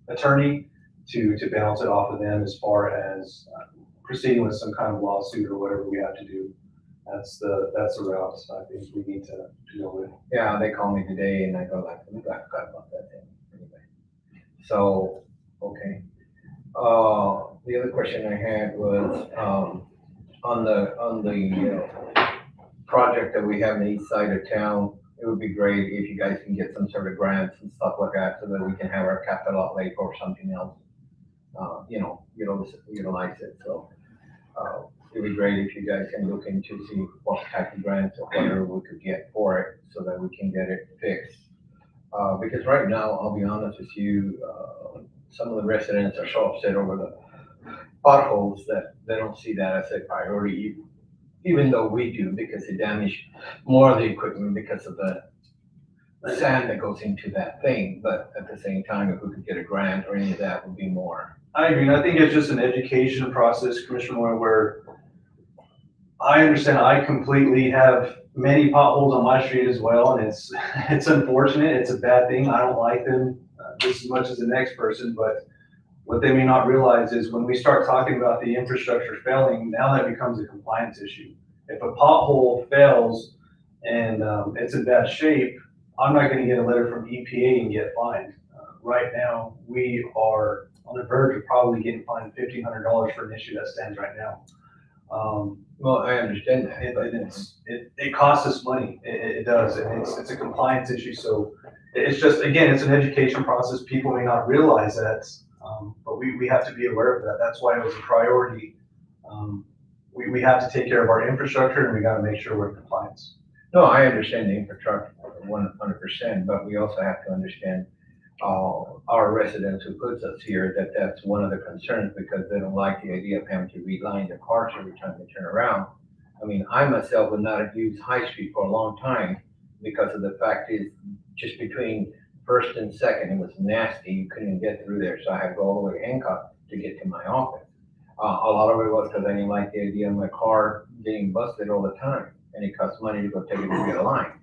attorney to balance it off of them as far as proceeding with some kind of lawsuit or whatever we have to do. That's the route I think we need to go with. Yeah, they called me today and I go like, I forgot about that thing. Anyway. So, okay. The other question I had was, on the project that we have on the east side of town, it would be great if you guys can get some sort of grants and stuff like that so that we can have our capital outlay for something else. Utilize it, so, it'd be great if you guys can look into see what type of grants or whatever we could get for it so that we can get it fixed. Because right now, I'll be honest with you, some of the residents are so upset over the potholes that they don't see that as a priority, even though we do, because it damaged more of the equipment because of the sand that goes into that thing. But at the same time, if we could get a grant or any of that would be more. I agree, and I think it's just an education process, Commissioner Moore, where I understand I completely have many potholes on my street as well, and it's unfortunate, it's a bad thing, I don't like them just as much as the next person, but what they may not realize is when we start talking about the infrastructure failing, now that becomes a compliance issue. If a pothole fails and it's in bad shape, I'm not gonna get a letter from EPA and get fined. Right now, we are on the verge of probably getting fined $1,500 for an issue that stands right now. Well, I understand that. It costs us money. It does. And it's a compliance issue. So it's just, again, it's an education process. People may not realize that, but we have to be aware of that. That's why it was a priority. We have to take care of our infrastructure and we got to make sure we're in compliance. No, I understand the infrastructure 100%, but we also have to understand our residents who puts us here, that's one of the concerns because they don't like the idea of having to reline their cars every time they turn around. I mean, I myself would not have used High Street for a long time because of the fact is just between First and Second, it was nasty. You couldn't get through there. So I had to go all the way to Hancock to get to my office. A lot of it was because I didn't like the idea of my car getting busted all the time and it costs money to go take it to get a line.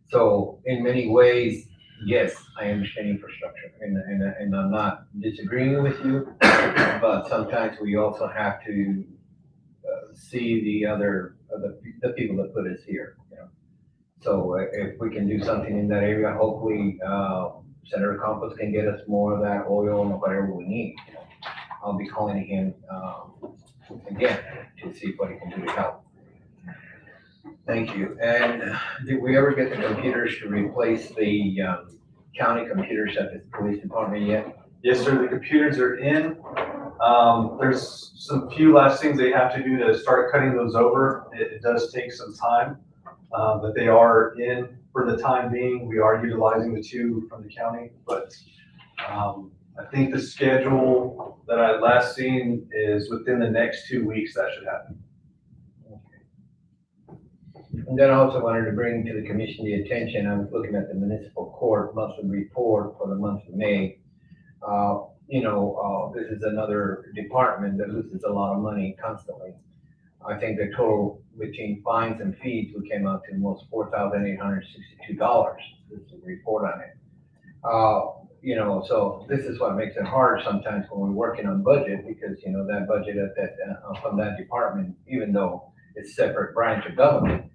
So in many ways, yes, I understand infrastructure and I'm not disagreeing with you, but sometimes we also have to see the people that put us here, you know. So if we can do something in that area, hopefully Senator Campos can get us more of that oil and whatever we need. You know. I'll be calling him again to see what he can do to help. Thank you. And did we ever get the computers to replace the county computers at the police department yet? Yes, sir. The computers are in. There's some few last things they have to do to start cutting those over. It does take some time, but they are in for the time being. We are utilizing the two from the county, but I think the schedule that I last seen is within the next 2 weeks that should happen. And then I also wanted to bring to the commission the attention, I was looking at the municipal court monthly report for the month of May. This is another department that loses a lot of money constantly. I think the total between fines and fees, we came out to almost $4,862. This is a report on it. So this is what makes it hard sometimes when we're working on budget because, that budget from that department, even though it's a separate branch of government,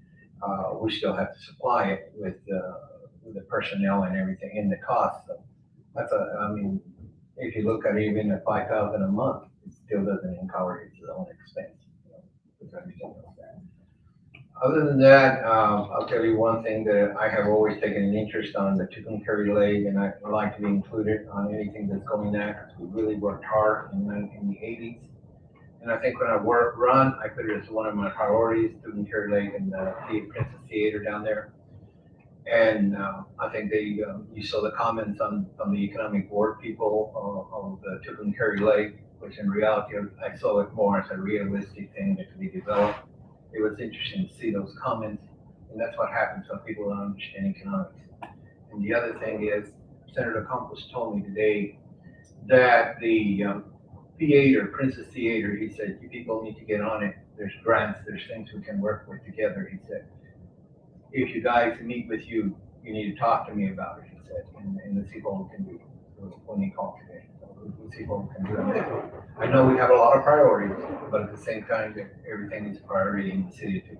we still have to supply it with the personnel and everything in the cost. So that's if you look at even at $5,000 a month, it still doesn't cover its own expense. Other than that, I'll tell you one thing that I have always taken an interest on, the Tucumcari Lake, and I like to be included on anything that's going there. We really worked hard in the 80s. And I think when I run, I put it as one of my priorities, Tucumcari Lake and the Princess Theater down there. And I think you saw the comments from the economic board people of the Tucumcari Lake, which in reality, I saw it more as a realistic thing that could be developed. It was interesting to see those comments, and that's what happens when people don't understand economics. And the other thing is, Senator Campos told me today that the theater, Princess Theater, he said, you people need to get on it. There's grants, there's things we can work with together, he said. if you guys meet with you, you need to talk to me about it, he said, and let's see what we can do when he called today. So we'll see what we can do. I know we have a lot of priorities, but at the same time, everything is priority in the city too.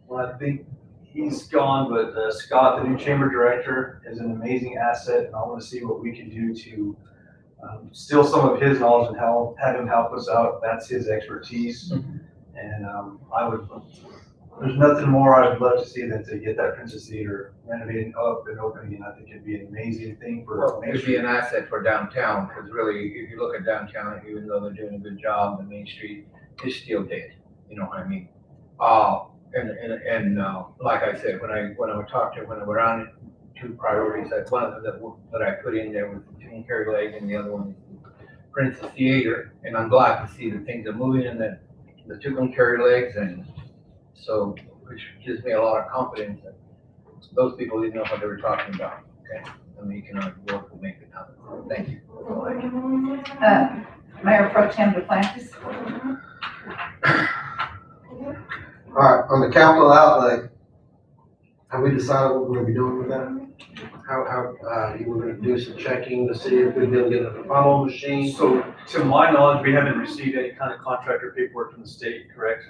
Well, I think he's gone, but Scott, the new chamber director, is an amazing asset, and I want to see what we can do to steal some of his knowledge and have him help us out. That's his expertise. And there's nothing more I would love to see than to get that Princess Theater renovated up and open again. I think it'd be an amazing thing for. Well, it'd be an asset for downtown, because really, if you look at downtown, even though they're doing a good job, the main street is still dead, you know what I mean? Like I said, when I went on two priorities, that one of them that I put in there was the June Carey Lake, and the other one is Princess Theater, and I'm glad to see that things are moving in the Tucumcari Carey Lakes, and so, which gives me a lot of confidence that those people didn't know what they were talking about, okay? And the economic work will make it happen. Thank you. That's all I have. Mayor Pro Tem DePlantis. All right, on the capital outlay, have we decided what we're gonna be doing with that? How, you were gonna do some checking to see if we'd be able to get a funnel machine? So to my knowledge, we haven't received any kind of contractor paperwork from the state, correct?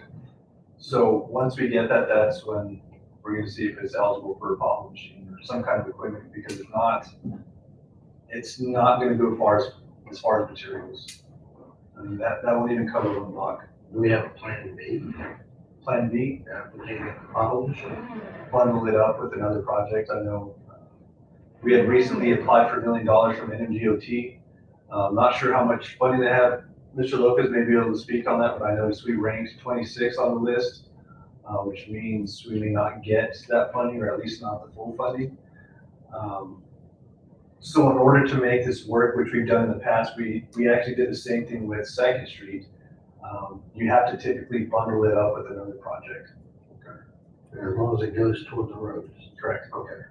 So once we get that, that's when we're gonna see if it's eligible for a bottle machine or some kind of equipment, because if not, it's not gonna go as far as materials. I mean, that won't even cover one block. Do we have a plan B? Plan B, We can get the funnel machine? bundle it up with another project. I know we had recently applied for $1 million from NMGOT. Not sure how much funding they have. Mr. Lopez may be able to speak on that, but I noticed we ranked 26 on the list, which means we may not get that funding, or at least not the full funding. So in order to make this work, which we've done in the past, we actually did the same thing with Second Street. You have to typically bundle it up with another project. As long as it goes toward the roads. Correct. Okay.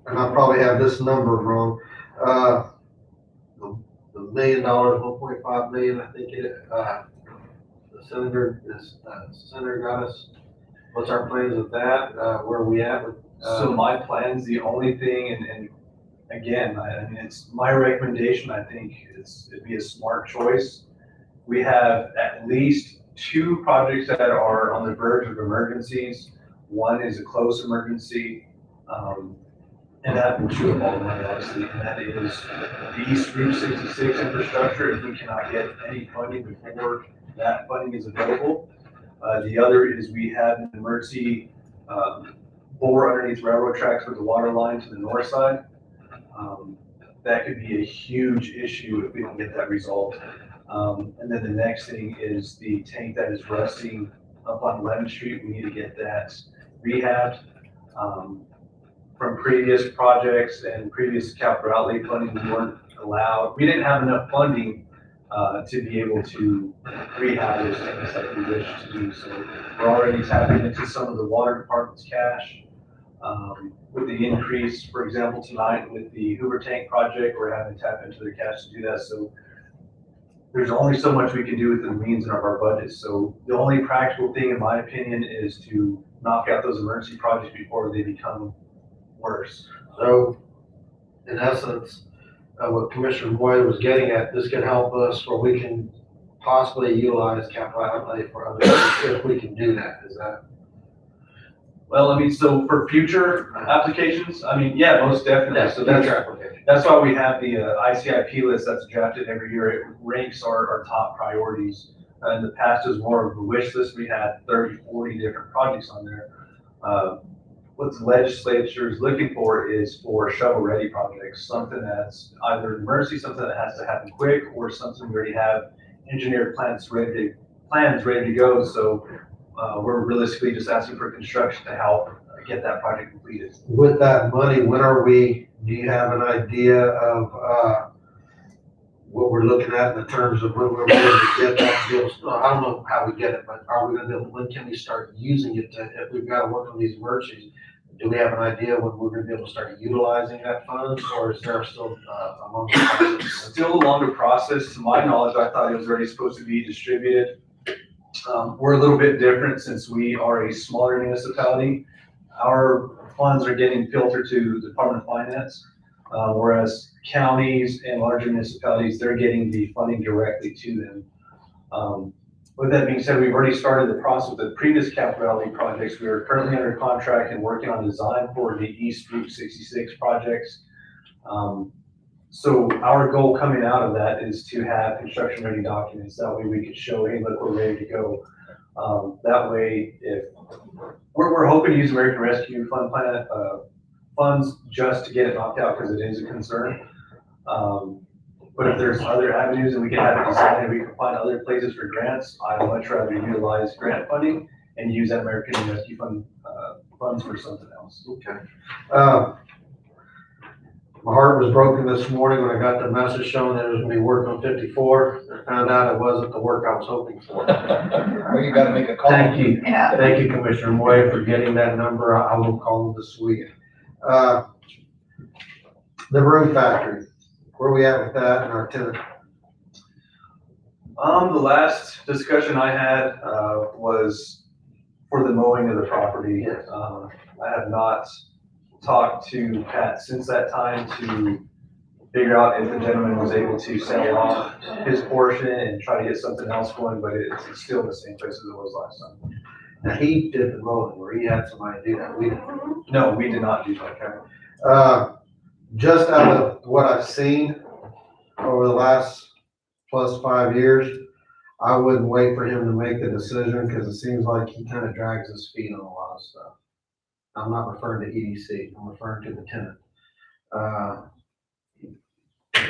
And I probably have this number wrong. The $1 million, 1.5 million, I think the senator got us. What's our plans with that? Where are we at with? So my plans, the only thing, and again, I mean, it's my recommendation, I think it'd be a smart choice. We have at least 2 projects that are on the verge of emergencies. One is a close emergency, and that will chew up all the money, obviously, and that is the East Route 66 infrastructure. If we cannot get any funding before that funding is available. The other is we have an emergency bore underneath railroad tracks for the water line to the north side. That could be a huge issue if we don't get that resolved. And then the next thing is the tank that is rusting up on 11th Street. We need to get that rehabbed. From previous projects and previous capital outlay funding, we weren't allowed, we didn't have enough funding to be able to rehab those tanks that we wish to do. So we're already tapping into some of the water department's cash. With the increase, for example, tonight with the Hoover tank project, we're having to tap into their cash to do that. So there's only so much we can do with the means in our budget. So the only practical thing, in my opinion, is to knock out those emergency projects before they become worse. So, in essence, what Commissioner Moy was getting at, this could help us where we can possibly utilize capital outlay for other things if we can do that. Is that? Well, I mean, so for future applications, I mean, yeah, most definitely. So future application. that's why we have the ICIP list that's drafted every year. It ranks our top priorities. In the past, it was more of a wish list. We had 30, 40 different projects on there. What the legislature is looking for is for shovel-ready projects, something that's either an emergency, something that has to happen quick, or something we already have engineered plans ready to go. So we're realistically just asking for construction to help get that project completed. With that money, do you have an idea of what we're looking at in the terms of when we're going to get that bill? I don't know how we get it, but are we going to be able, when can we start using it if we've got to work on these emergencies? Do we have an idea when we're going to be able to start utilizing that fund, or is there still a longer process? Still a longer process. To my knowledge, I thought it was already supposed to be distributed We're a little bit different since we are a smaller municipality. Our funds are getting filtered to the Department of Finance, whereas counties and larger municipalities, they're getting the funding directly to them. With that being said, we've already started the process with the previous capital outlay projects. We are currently under contract and working on design for the East Route 66 projects. So our goal coming out of that is to have construction-ready documents. That way we could show, hey, look, we're ready to go. That way, if we're hoping to use American Rescue Fund funds just to get it knocked out because it is a concern. But if there's other avenues and we can have it designed and we can find other places for grants, I'd much rather utilize grant funding and use that American Rescue Fund funds for something else. Okay. My heart was broken this morning when I got the message showing that it was gonna be work on 54. I found out it wasn't the work I was hoping for. Well, you gotta make a call. Thank you. Yeah. Thank you, Commissioner Moy, for getting that number. I will call them this week. The Broom Factory, where are we at with that and our tenant? The last discussion I had was for the mowing of the property. I have not talked to Pat since that time to figure out if the gentleman was able to sell off his portion and try to get something else going, but it's still in the same place as it was last time. Now, he did the mowing, where he had somebody do that. We didn't. No, we did not do that. Just out of what I've seen over the last plus 5 years, I wouldn't wait for him to make the decision because it seems like he kind of drags his feet on a lot of stuff. I'm not referring to EDC, I'm referring to the tenant.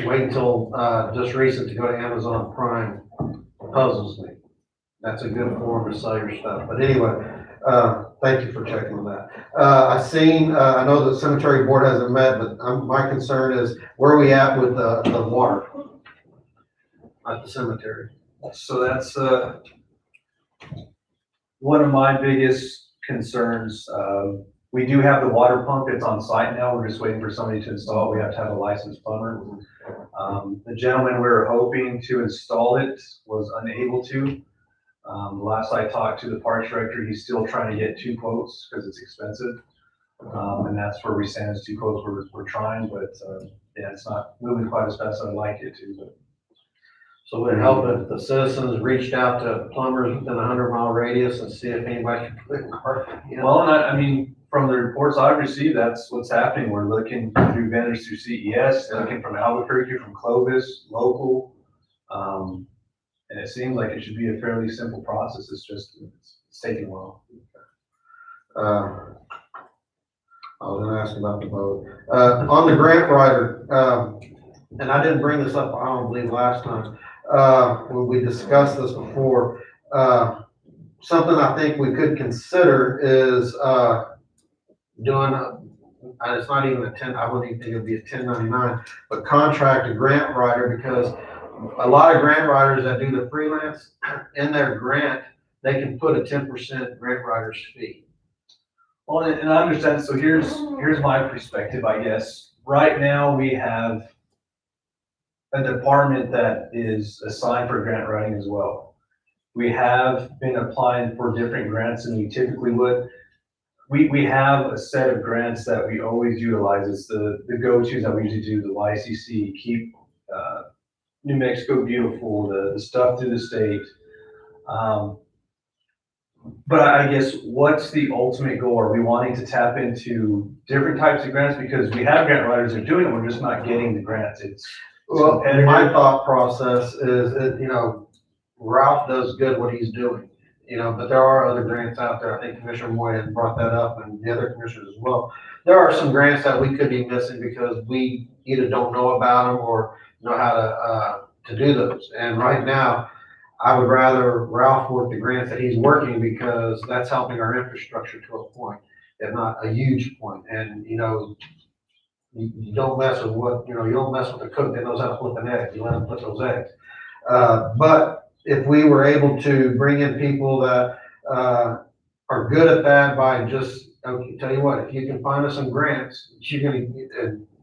Wait until just recent to go to Amazon Prime puzzles me. That's a good form to sell your stuff. But anyway, thank you for checking on that. I know the cemetery board hasn't met, but my concern is where are we at with the water at the cemetery? So that's one of my biggest concerns. We do have the water pump, it's on site now, we're just waiting for somebody to install it. We have to have a licensed plumber. The gentleman we were hoping to install it was unable to. Last I talked to the parks director, he's still trying to get 2 quotes because it's expensive. And that's where we stand as 2 quotes we're trying, but yeah, it's not moving quite as fast as I'd like it to. But So would it help if the citizens reached out to plumbers within a 100-mile radius and see if anybody can put in carpet? well, and I mean, from the reports I've received, that's what's happening. We're looking through vendors through CES, looking from Albuquerque, from Clovis, local. And it seems like it should be a fairly simple process. It's taking a while. I was gonna ask about the boat. On the grant writer, and I didn't bring this up, I don't believe last time, when we discussed this before, something I think we could consider is, doing, and it's not even I wouldn't even think it'd be a 1099, but contract a grant writer, because a lot of grant writers that do the freelance, in their grant, they can put a 10% grant writer's fee. Well, and I understand. So here's my perspective, I guess. Right now, we have a department that is assigned for grant writing as well. We have been applying for different grants than we typically would. We have a set of grants that we always utilize. It's the go-tos that we usually do, the YCC, Keep New Mexico Beautiful, the stuff through the state. But I guess what's the ultimate goal? Are we wanting to tap into different types of grants? Because we have grant writers that are doing it, we're just not getting the grants. Well, my thought process is, Ralph does good what he's doing, but there are other grants out there. I think Commissioner Moy had brought that up and the other commissioners as well. There are some grants that we could be missing because we either don't know about them or know how to do those. And right now, I would rather Ralph work the grants that he's working because that's helping our infrastructure to a point, if not a huge point. And, you don't mess with you don't mess with the cook that knows how to flip an egg. You let them flip those eggs. But if we were able to bring in people that are good at that by just, okay, tell you what, if you can find us some grants,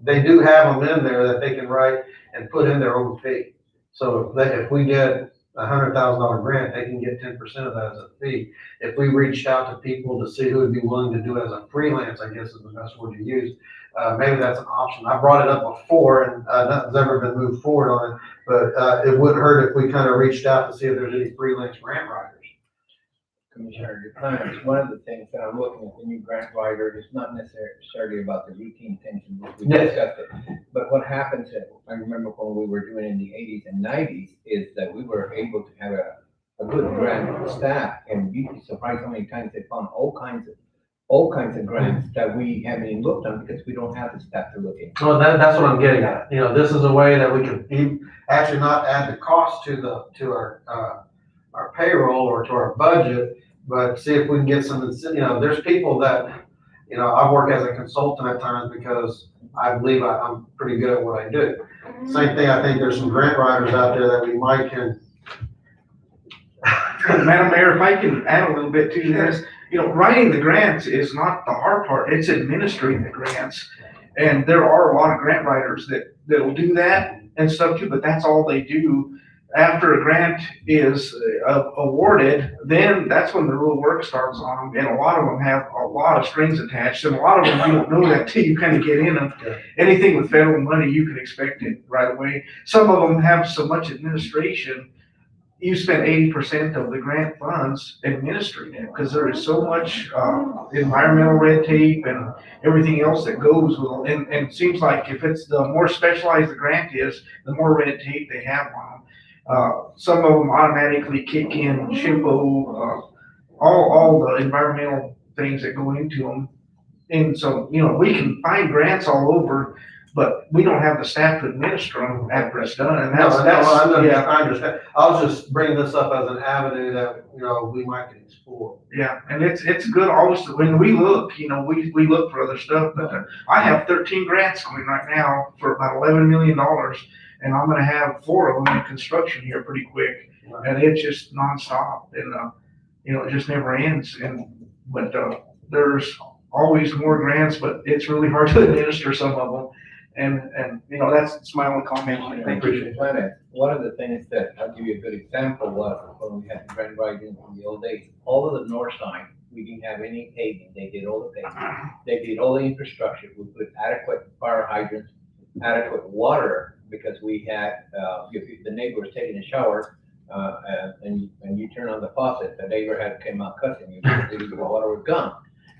they do have them in there that they can write and put in their own fee. So if we get $100,000 grant, they can get 10% of that as a fee. If we reached out to people to see who would be willing to do it as a freelance, I guess is the best word to use, maybe that's an option. I brought it up before and nothing's ever been moved forward on it, but it wouldn't hurt if we kind of reached out to see if there's any freelance grant writers. Commissioner DePlante, one of the things that I'm looking at the new grant writer is not necessarily about the routine things in which we discussed it. But what happens, I remember when we were doing in the 80s and 90s, is that we were able to have a good grant staff, and you'd be surprised how many times they found all kinds of grants that we haven't even looked on because we don't have the staff to look at. Well, that's what I'm getting at. You know, this is a way that we can actually not add the cost to our payroll or to our budget, but see if we can get some, you know, there's people that, you know, I work as a consultant at times because I believe I'm pretty good at what I do. Same thing, I think there's some grant writers out there that we might can. Madam Mayor, if I can add a little bit to this, you know, writing the grants is not the hard part, it's administering the grants. And there are a lot of grant writers that'll do that and stuff too, but that's all they do. After a grant is awarded, then that's when the real work starts on them. And a lot of them have a lot of strings attached, and a lot of them, you don't know that till you kind of get in them. Anything with federal money, you can expect it right away. Some of them have so much administration, you spend 80% of the grant funds administering it, because there is so much environmental red tape and everything else that goes with it. And it seems like if it's the more specialized the grant is, the more red tape they have on them. Some of them automatically kick in SHPO, all the environmental things that go into them. And so, you know, we can find grants all over, but we don't have the staff to administer them after it's done. And I understand. I was just bringing this up as an avenue that, you know, we might can explore. Yeah, and it's good always, when we look, you know, we look for other stuff, but I have 13 grants going right now for about $11 million. And I'm gonna have 4 of them in construction here pretty quick, and it's just nonstop, and you know, it just never ends. But there's always more grants, but it's really hard to administer some of them. And you know, that's my only comment on it. Thank you. One of the things that I'll give you a good example was when we had the grant writing in the old days. All of the north side, we didn't have any paving. They did all the paving. They did all the infrastructure. We put adequate fire hydrants, adequate water. Because we had, if the neighbor was taking a shower, and you turn on the faucet, the neighbor came out cussing you because the water was gone.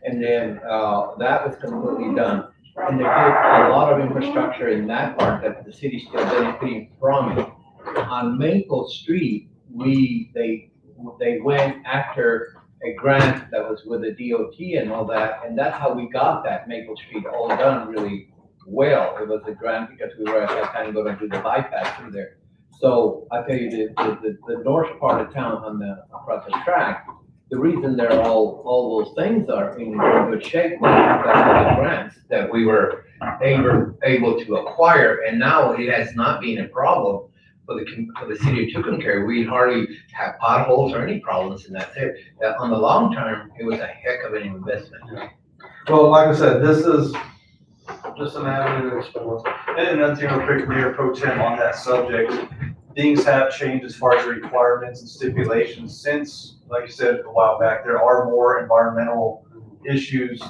And then that was completely done. And they did a lot of infrastructure in that part that the city still benefiting from it. On Maple Street, they went after a grant that was with the DOT and all that, and that's how we got that Maple Street all done really well. It was a grant because we were at that time going to do the bypass through there. So I tell you, the north part of town across the track, the reason they're all those things are in good shape was because of the grants that we were able to acquire, and now it has not been a problem for the city of Tucumcari. We hardly have potholes or any problems in that area. On the long term, it was a heck of an investment. Well, like I said, this is just an avenue to explore. And another thing real quick, Mayor Pro Tem, on that subject, things have changed as far as the requirements and stipulations since, like you said a while back, there are more environmental issues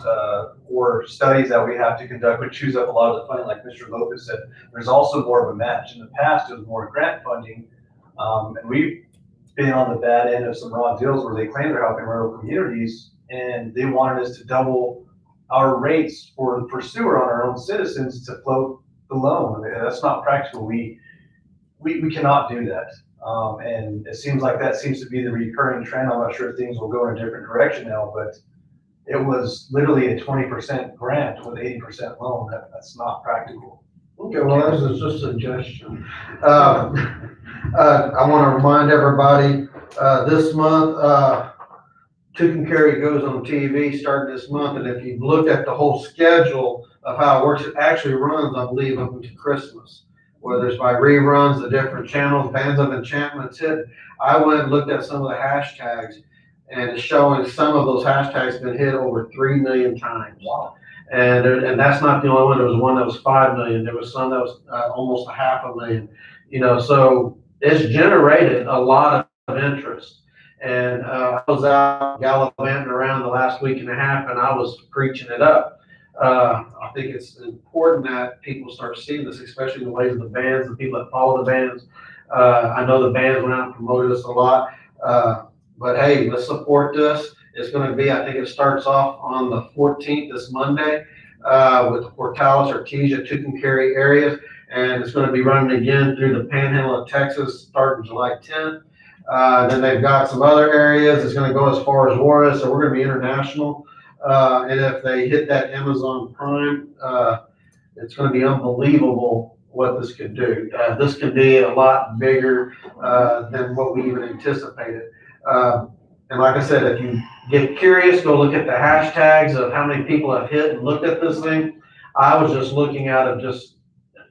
or studies that we have to conduct, which chews up a lot of the funding, like Mr. Lopez said. There's also more of a match. In the past, it was more grant funding, and we've been on the bad end of some raw deals where they claim they're helping rural communities, and they wanted us to double our rates for sewer on our own citizens to float the loan. I mean, that's not practical. We cannot do that. And it seems like that seems to be the recurring trend. I'm not sure if things will go in a different direction now, but it was literally a 20% grant with 80% loan. That's not practical. Okay, well, this is just a suggestion. I want to remind everybody, this month, Tucumcari goes on TV starting this month, and if you've looked at the whole schedule of how it works, it actually runs, I believe, up into Christmas. Whether it's by reruns, the different channels, Bands of Enchantment's hit. I went and looked at some of the hashtags, and it's showing some of those hashtags been hit over 3 million times. Wow. And that's not the only one. There was one that was 5 million. There was some that was almost 500,000. You know, so it's generated a lot of interest. And, I was out gallivanting around the last week and a half and I was preaching it up. I think it's important that people start seeing this, especially the ways of the bands, the people that follow the bands. I know the bands went out and promoted us a lot. But hey, let's support this. It's gonna be, I think it starts off on the 14th, this Monday, with the Portales, Artesia, Tucumcari areas. And it's gonna be running again through the Panhandle of Texas, starting July 10th. Then they've got some other areas. It's gonna go as far as Juarez, so we're gonna be international. And if they hit that Amazon Prime, it's gonna be unbelievable what this could do. This could be a lot bigger, than what we even anticipated. And like I said, if you get curious, go look at the hashtags of how many people have hit and looked at this thing. I was just looking at it, just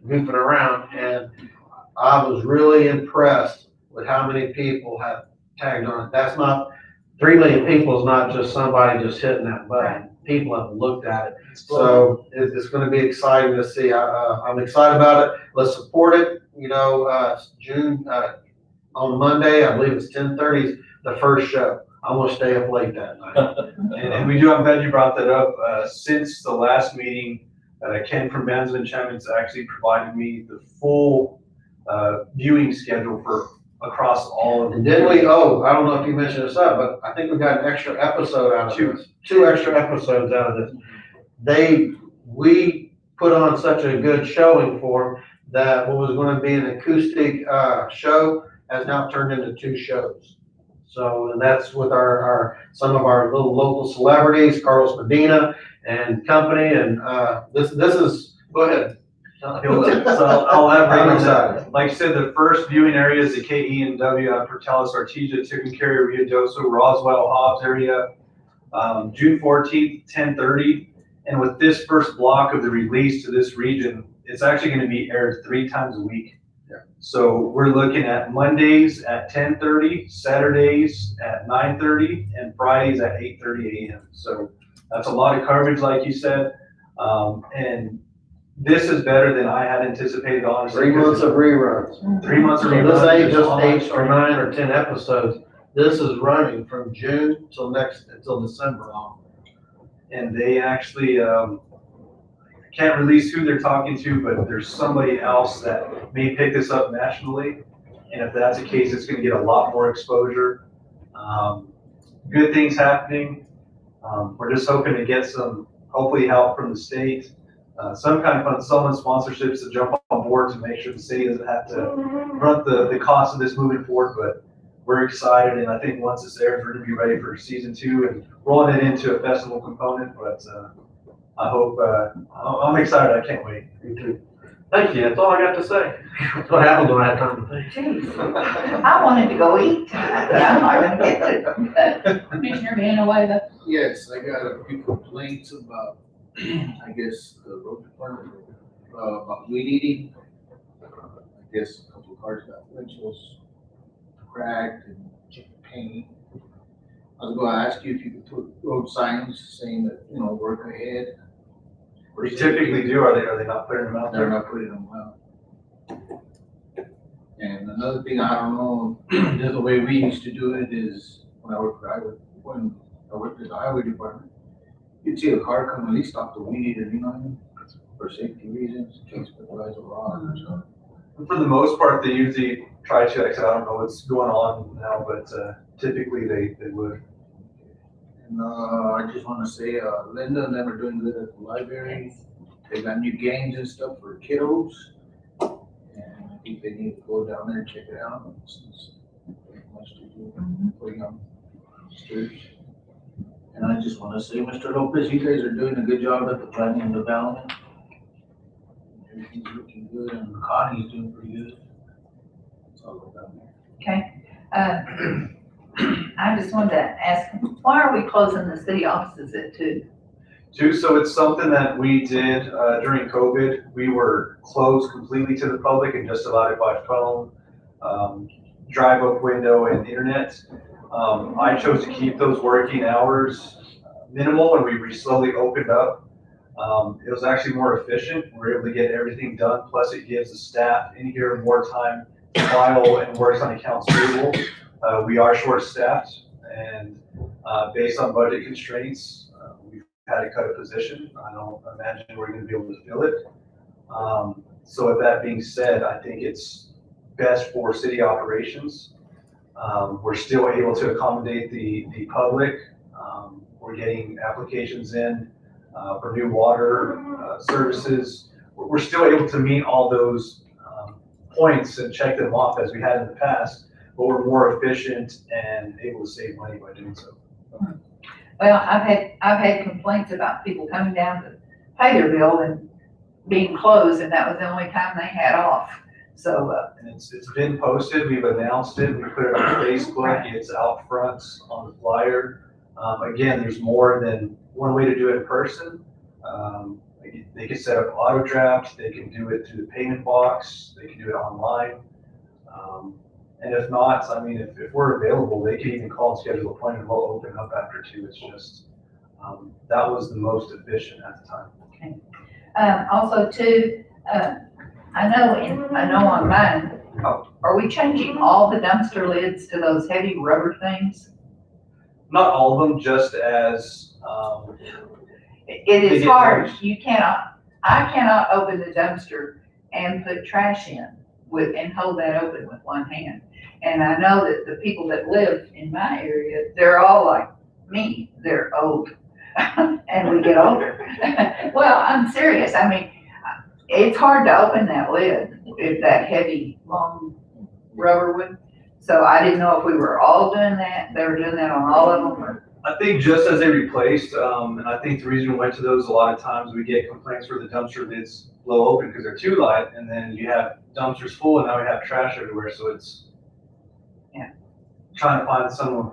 goofing around, and I was really impressed with how many people have tagged on it. That's not, 3 million people is not just somebody just hitting that button. People have looked at it. So it's gonna be exciting to see. I'm excited about it. Let's support it. You know, June, on Monday, I believe it's 10:30 is the first show. I'm gonna stay up late that night. And we do, I'm glad you brought that up. Since the last meeting, Ken from Bands of Enchantment's actually provided me the full viewing schedule for across all of them. And didn't we, I don't know if you mentioned this up, but I think we got an extra episode out of this. 2 extra episodes out of this. We put on such a good showing for them that what was gonna be an acoustic, show has now turned into 2 shows. So, and that's with some of our little local celebrities, Carlos Medina and company, and, this is, go ahead. So I'll elaborate I'm on that. excited. Like I said, the first viewing area is the KE&W out of Portales, Artesia, Tucumcari, Ruidoso, Roswell, Hobbs area, June 14th, 10:30. And with this first block of the release to this region, it's actually going to be aired 3 times a week. Yeah. So we're looking at Mondays at 10:30, Saturdays at 9:30, and Fridays at 8:30 a.m. So that's a lot of coverage, like you said. And this is better than I had anticipated, honestly. 3 months of reruns. 3 months of So reruns. this ain't just 8 or 9 or 10 episodes. This is running from June until December long. And they actually, can't release who they're talking to, but there's somebody else that may pick this up nationally. And if that's the case, it's gonna get a lot more exposure. Good things happening. We're just hoping to get some, hopefully help from the state. Some kind of someone sponsorships to jump on board to make sure the city doesn't have to run the cost of this moving forward, but we're excited. And I think once this airs, we're gonna be ready for season 2 and rolling it into a festival component, but, I hope, I'm excited. I can't wait. Me too. Thank you. That's all I got to say. That's what happens when I have time to think. Jeez. I wanted to go eat tonight, but I'm not gonna get to. Commissioner Villanueva. Yes, I got a few complaints about, I guess, the road department, about weed eating. I guess a couple of cars got windshields cracked and chipped paint. I was gonna ask you if you could put road signs saying that, you know, work ahead. We typically do. Are they not putting them out They're there? not putting them out. And another thing, I don't know, just the way we used to do it is when I worked at the highway department, you'd see a car come, at least stop the weed eater, you know, for safety reasons, in case the guys are wrong or something. For the most part, they usually try to, like I said, I don't know what's going on now, but typically they would. And, I just wanna say, Linda and them are doing good at the library. They got new games and stuff for kiddos. And I think they need to go down there and check it out. Since there's much to do for youngsters. And I just wanna say, Mr. Lopez, you guys are doing a good job at the planning and development. Everything's looking good and Connie's doing pretty good. That's all about me. I just wanted to ask, why are we closing the city offices at 2? So it's something that we did during COVID. We were closed completely to the public and just allowed it by phone, drive-up window, and internet. I chose to keep those working hours minimal, and we slowly opened up. It was actually more efficient. We were able to get everything done. Plus, it gives the staff in here more time file and works on accounts payable. We are short-staffed, and based on budget constraints, we've had to cut a position. I don't imagine we're going to be able to fill it. So with that being said, I think it's best for city operations. We're still able to accommodate the public. We're getting applications in for new water services. We're still able to meet all those points and check them off as we had in the past, but we're more efficient and able to save money by doing so. Well, I've had complaints about people coming down to pay their bill and being closed, and that was the only time they had off. So, And it's been posted, we've announced it, we put it on Facebook, it's out front on the flyer. Again, there's more than one way to do it in person. They can set up auto draft, they can do it through the payment box, they can do it online. And if not, I mean, if we're available, they can even call and schedule an appointment, we'll open up after 2. It's just, that was the most efficient at the time. also too, I know on mine, are we changing all the dumpster lids to those heavy rubber things? Not all of them, just as, It is They get hard, pushed. I cannot open the dumpster and put trash in and hold that open with one hand. And I know that the people that live in my area, they're all like me, they're old, and we get older. Well, I'm serious, I mean, it's hard to open that lid, if that heavy, long rubber one. So I didn't know if we were all doing that, they were doing that on all of them, or. I think just as they replaced, and I think the reason we went to those, a lot of times we get complaints where the dumpster lids blow open because they're too light, and then you have dumpsters full, and now we have trash everywhere, so it's trying to find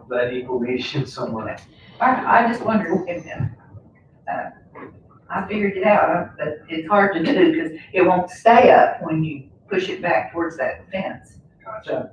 that equal median somewhere. I just wondered if, I figured it out, but it's hard to do because it won't stay up when you push it back towards that fence. Gotcha.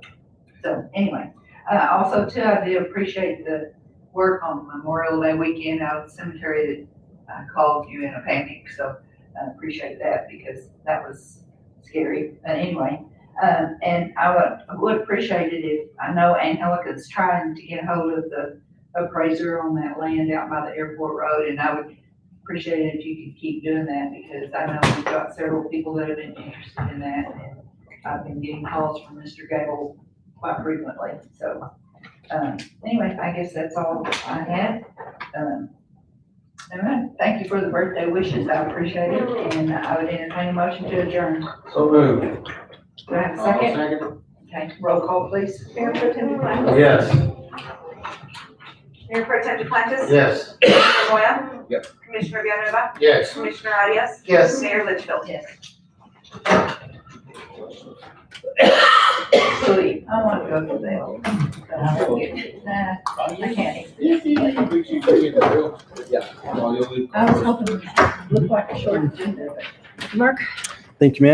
So anyway, also too, I do appreciate the work on Memorial Day weekend out at the cemetery that I called you in a panic. So I appreciate that because that was scary. But anyway, and I would appreciate it if, I know Angelica's trying to get a hold of the appraiser on that land out by the airport road, and I would appreciate it if you could keep doing that because I know we've got several people that have been interested in that, and I've been getting calls from Mr. Gable quite frequently. So anyway, I guess that's all I had. All right, thank you for the birthday wishes, I appreciate it, and I would entertain a motion to adjourn. So moved. Do I have a second? Okay, roll call please. Mayor Pro Tem Duplantis? Yes. Mayor Pro Tem Duplantis? Yes. Commissioner Moya? Yep. Commissioner Villanueva? Yes. Commissioner Arias? Yes. Mayor Litchfield? Yes. Sweet, I want to go to the, I can't. I was hoping it would look like a short agenda, but. Thank you, ma'am.